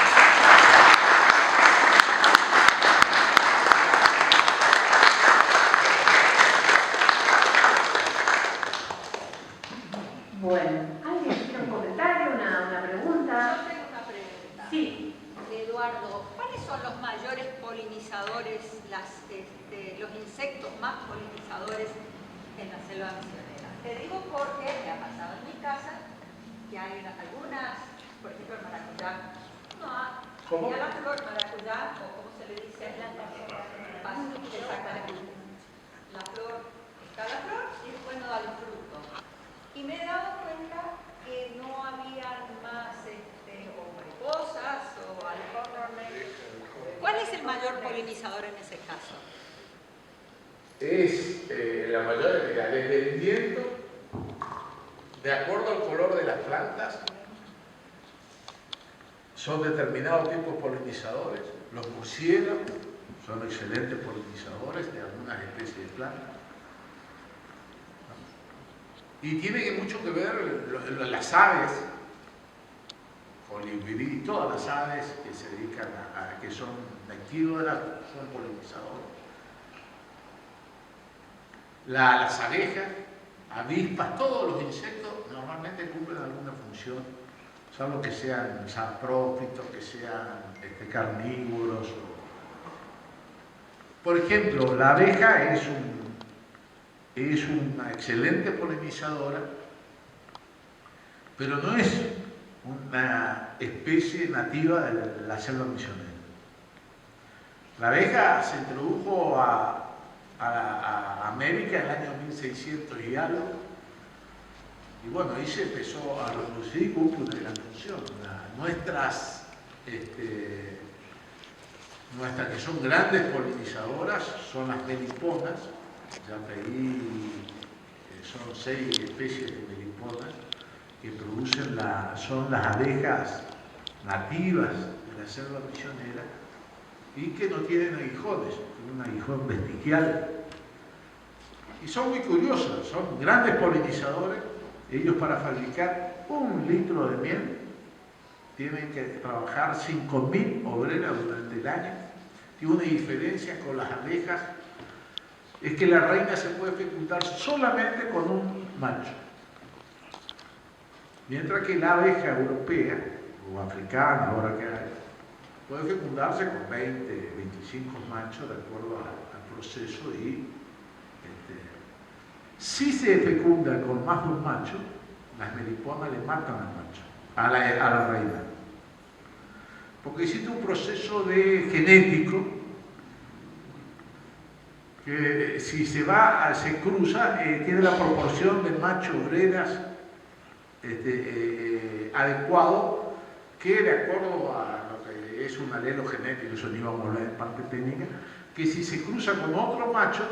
S4: Bueno, ¿alguien tiene un comentario, una pregunta?
S5: Yo tengo una pregunta.
S4: Sí.
S5: Eduardo, ¿cuáles son los mayores polinizadores, los insectos más polinizadores en la selva misionera? Te digo porque me ha pasado en mi casa que hay algunas, por ejemplo el maracuyá.
S1: ¿Cómo?
S5: Y a la flor maracuyá, o como se le dice, exactamente. La flor, está la flor y después no da el fruto. Y me he dado cuenta que no había más o mariposas o alcornones. ¿Cuál es el mayor polinizador en ese caso?
S1: Es la mayor, mira, desde el viento, de acuerdo al color de las plantas, son determinados tipos de polinizadores. Los murciélagos son excelentes polinizadores de algunas especies de plantas. Y tiene mucho que ver las aves, colibrí, todas las aves que se dedican que son noctívoras, son polinizadores. Las abejas, avispas, todos los insectos normalmente cumplen alguna función, salvo que sean saprófitos, que sean carnívoros. Por ejemplo, la abeja es una excelente polinizadora, pero no es una especie nativa de la selva misionera. La abeja se introdujo a América en el año 1600 y algo, y bueno, ahí se empezó a reproducir y cumple una gran función. Nuestras que son grandes polinizadoras son las meliponas. Ya pedí, son 6 especies de meliponas que producen son las abejas nativas de la selva misionera y que no tienen aguijones, tienen un aguijón vestigial. Y son muy curiosas, son grandes polinizadores. Ellos, para fabricar 1 litro de miel tienen que trabajar 5.000 obreras durante el año. Y una diferencia con las abejas es que la reina se puede fecundar solamente con un macho, mientras que la abeja europea o africana, ahora que hay, puede fecundarse con 20, 25 machos de acuerdo al proceso. Y si se fecunda con más de un macho, las meliponas le matan al macho, a la reina, porque existe un proceso genético que si se cruza, tiene la proporción de macho obreras adecuado, que de acuerdo a lo que es un alelo genético, eso no íbamos a hablar en parte técnica, que si se cruza con otro macho,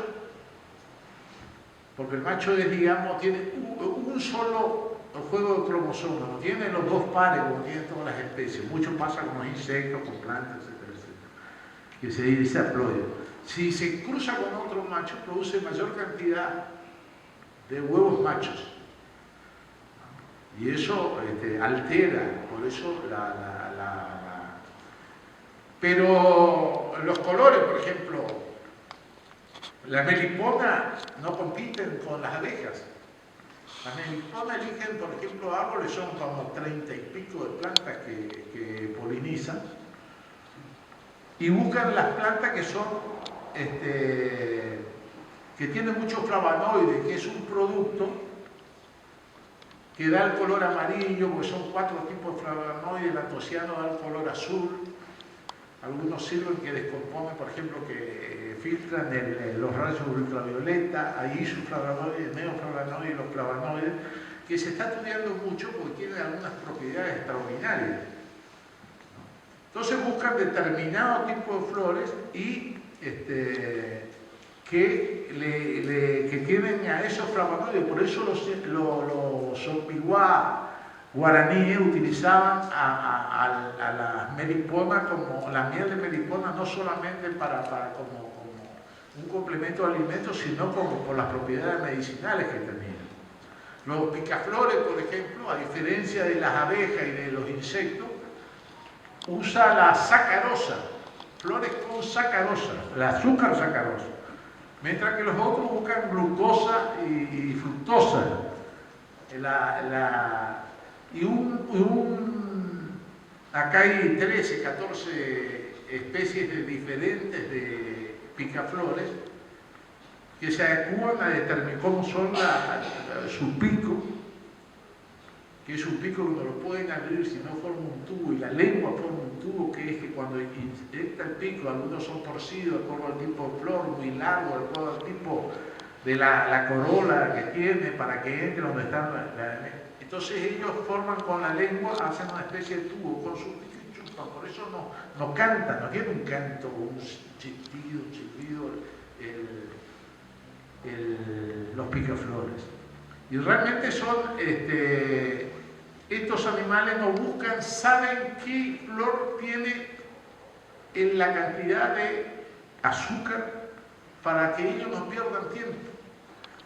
S1: porque el macho es, digamos, tiene un solo juego de cromosomas, no tiene los 2 pares como tienen todas las especies. Mucho pasa con los insectos, con plantas, etcétera, etcétera, que se dice haploide. Si se cruza con otro macho, produce mayor cantidad de huevos machos. Y eso altera, por eso Pero los colores, por ejemplo, las meliponas no compiten con las abejas. Las meliponas eligen, por ejemplo, árboles, son como 30 y pico de plantas que polinizan, y buscan las plantas que son que tienen mucho flavonoide, que es un producto que da el color amarillo, porque son 4 tipos de flavonoides. El antociano da el color azul. Algunos sirven que descomponen, por ejemplo, que filtran los rayos ultravioleta. Hay isoflavonoides, neoflavonoides, los flavonoides, que se está estudiando mucho porque tienen algunas propiedades extraordinarias. Entonces buscan determinado tipo de flores y que tienen a esos flavonoides. Por eso los Sopiguá guaraníes utilizaban a las meliponas, como la miel de melipona, no solamente como un complemento de alimentos, sino como por las propiedades medicinales que tenían. Los picaflores, por ejemplo, a diferencia de las abejas y de los insectos, usa la sacarosa, flores con sacarosa, el azúcar sacarosa, mientras que los otros buscan glucosa y fructosa. Acá hay 13, 14 especies diferentes de picaflores que se adecuan a determinar cómo son su pico, que es un pico que no lo pueden abrir si no forma un tubo, y la lengua forma un tubo, que es que cuando inyecta el pico, algunos son torcidos de acuerdo al tipo de flor, muy largo de acuerdo al tipo de la corola que tiene para que entre donde están entonces ellos forman con la lengua, hacen una especie de tubo con su pico y chupan, por eso no cantan, no tiene un canto, un chiflido los picaflores. Y realmente son, estos animales no buscan, saben qué flor tiene en la cantidad de azúcar para que ellos no pierdan tiempo,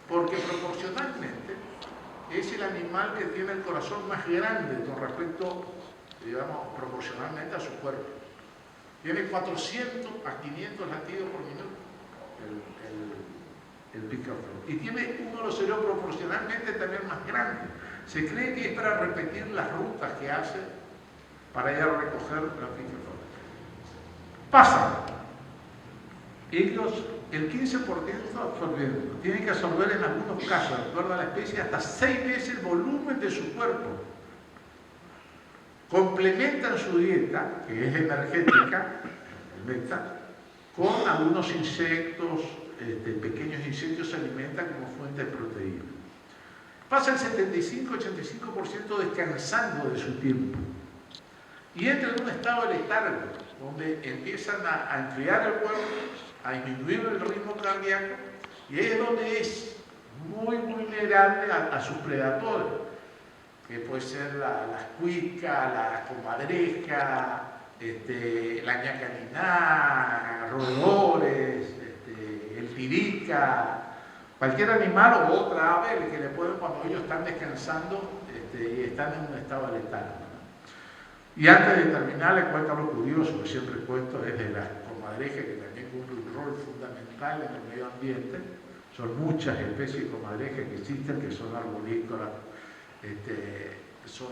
S1: porque proporcionalmente es el animal que tiene el corazón más grande con respecto, digamos, proporcionalmente a su cuerpo. Tiene 400 a 500 latidos por minuto el picaflor. Y tiene uno de los cerebros proporcionalmente también más grande. Se cree que es para repetir las rutas que hace para ir a recoger los picaflores. Pasan. Ellos, el 15% absorbiendo. Tienen que absorber en algunos casos, de acuerdo a la especie, hasta 6 veces el volumen de su cuerpo. Complementan su dieta, que es energética, el néctar, con algunos insectos, pequeños insectos se alimentan como fuente de proteína. Pasa el 75-85% descansando de su tiempo y entra en un estado de letargo, donde empiezan a enfriar el cuerpo, a disminuir el ritmo cardíaco, y es donde es muy vulnerable a sus predadores, que puede ser la cuica, la comadreja, la ñacaliná, roedores, el tirica, cualquier animal o otra ave que le pueden cuando ellos están descansando y están en un estado de letargo. Y antes de terminar, les cuento algo curioso que siempre cuento, es de las comadrejas, que también cumple un rol fundamental en el medio ambiente. Son muchas especies de comadrejas que existen, que son arborícolas, son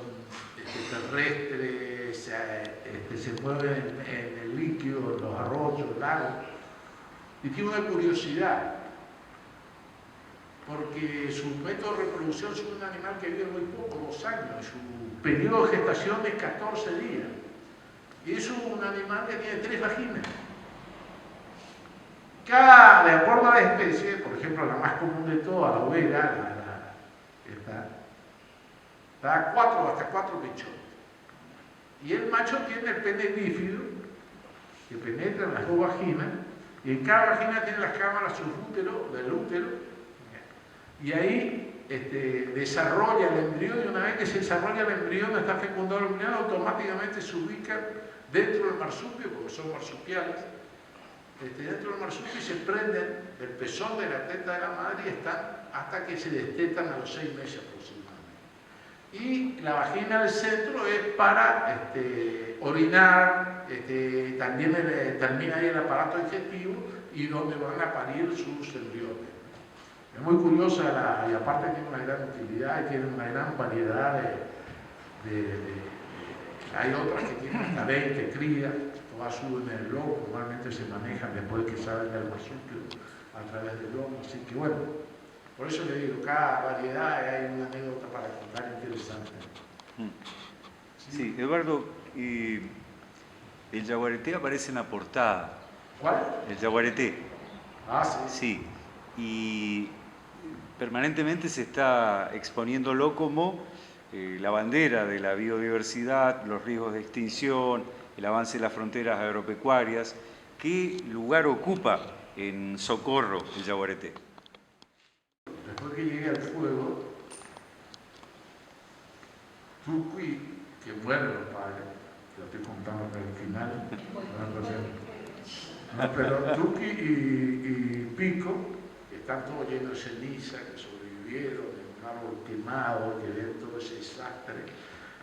S1: terrestres, se mueven en el líquido, en los arroyos, lagos. Y tiene una curiosidad, porque su método de reproducción es un animal que vive muy poco, 2 años, su periodo de gestación es 14 días. Y es un animal que tiene 3 vaginas. De acuerdo a la especie, por ejemplo, la más común de todas, la oveja, da 4 hasta 4 pechones. Y el macho tiene el pene bífido, que penetra en las 2 vaginas, y en cada vagina tiene las cámaras del útero, y ahí desarrolla el embrión, y una vez que se desarrolla el embrión, está fecundado el embrión, automáticamente se ubica dentro del marsupio, porque son marsupiales, dentro del marsupio, y se prenden del pezón de la teta de la madre y están hasta que se destetan a los 6 meses aproximadamente. Y la vagina del centro es para orinar, también termina ahí el aparato digestivo y donde van a parir sus embriones. Es muy curiosa y aparte tiene una gran utilidad y tiene una gran variedad hay otras que tienen hasta 20 crías, todas suben en el lomo, normalmente se manejan después de que salen del marsupio a través del lomo, así que bueno, por eso le digo, cada variedad hay una anécdota para contar interesante.
S6: Sí, Eduardo, el yaguareté aparece en la portada.
S1: ¿Cuál?
S6: El yaguareté.
S1: Ah, sí.
S6: Sí, y permanentemente se está exponiéndolo como la bandera de la biodiversidad, los riesgos de extinción, el avance de las fronteras agropecuarias. ¿qué lugar ocupa en Socorro el yaguareté?
S1: Después que llegue al fuego, Tuqui, que muere los padres, lo estoy contando hasta el final, no, pero Tuqui y Pico, que están todos llenos de ceniza, que sobrevivieron en un árbol quemado, que ven todo ese desastre,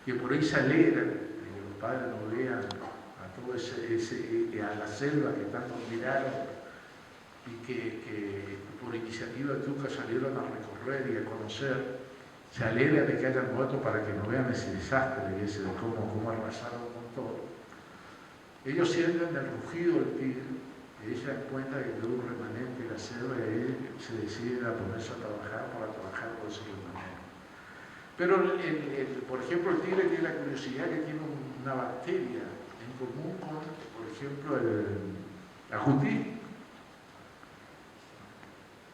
S1: que por ahí se alegran de que los padres no vean a todo a la selva que tanto miraron y que por iniciativa de Tuca salieron a recorrer y a conocer, se alegran de que hayan muerto para que no vean ese desastre y ese de cómo arrasaron con todo. Ellos sienten el rugido del tigre y ellos se dan cuenta de que quedó un remanente de la selva y ahí se deciden a ponerse a trabajar para trabajar por ese remanente. Pero, por ejemplo, el tigre tiene la curiosidad que tiene una bacteria en común con, por ejemplo, la jutí,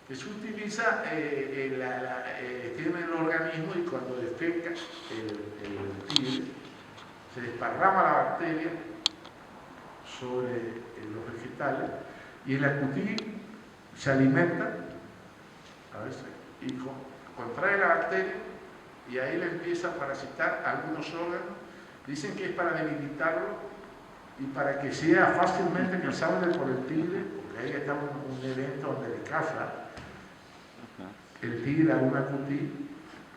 S1: que se utiliza, tiene el organismo y cuando defeca el tigre, se desparrama la bacteria sobre los vegetales y el acutí se alimenta a veces y contrae la bacteria y ahí le empieza a parasitar algunos órganos. Dicen que es para debilitarlo y para que sea fácilmente cazable por el tigre, porque ahí está un evento donde le caza el tigre a un acutí,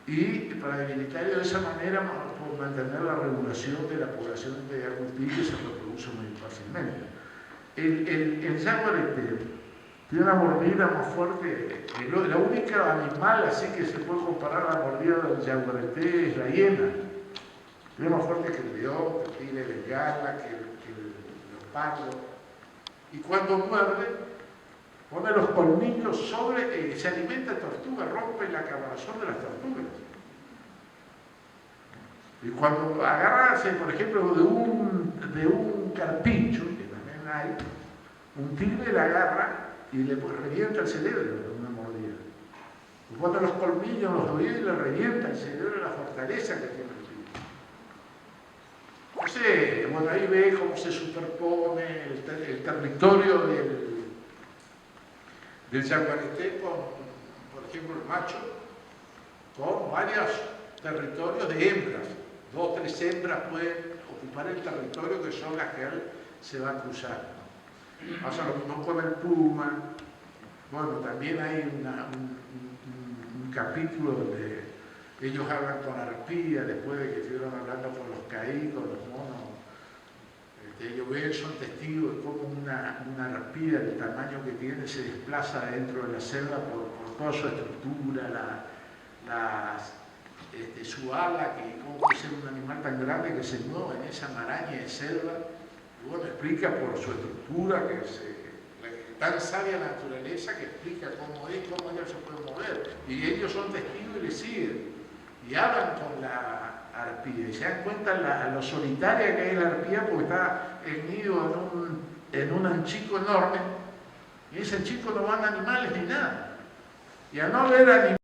S1: y para debilitarlo de esa manera por mantener la regulación de la población de acutí que se reproduce muy fácilmente. El yaguareté tiene una mordida más fuerte. La única animal así que se puede comparar a la mordida del yaguareté es la hiena. Es más fuerte que el león, que el tigre de bengala, que el leopardo. Y cuando muerde, pone los colmillos sobre, se alimenta de tortugas, rompe la caparazón de las tortugas. Y cuando agarrase, por ejemplo, de un carpincho, que también hay, un tigre le agarra y le revienta el cerebro de una mordida. Y pone los colmillos en los oídos y le revienta el cerebro, la fortaleza que tiene el tigre. Entonces, bueno, ahí ve cómo se superpone el territorio del yaguareté con, por ejemplo, el macho, con varios territorios de hembras. 2 o 3 hembras pueden ocupar el territorio que son las que él se va a cruzar. Pasa lo mismo con el puma. Bueno, también hay un capítulo donde ellos hablan con arpía, después de que estuvieron hablando con los caí, con los monos. Ellos ven, son testigos de cómo una arpía del tamaño que tiene se desplaza dentro de la selva por toda su estructura, su ala, que cómo puede ser un animal tan grande que se mueve en esa maraña de selva. Y bueno, explica por su estructura, tan sabia naturaleza que explica cómo es, cómo ella se puede mover. Y ellos son testigos y le siguen. Y hablan con la arpía y se dan cuenta lo solitaria que es la arpía porque está en nido en un anchico enorme y en ese anchico no van animales ni nada. Y al no haber animales,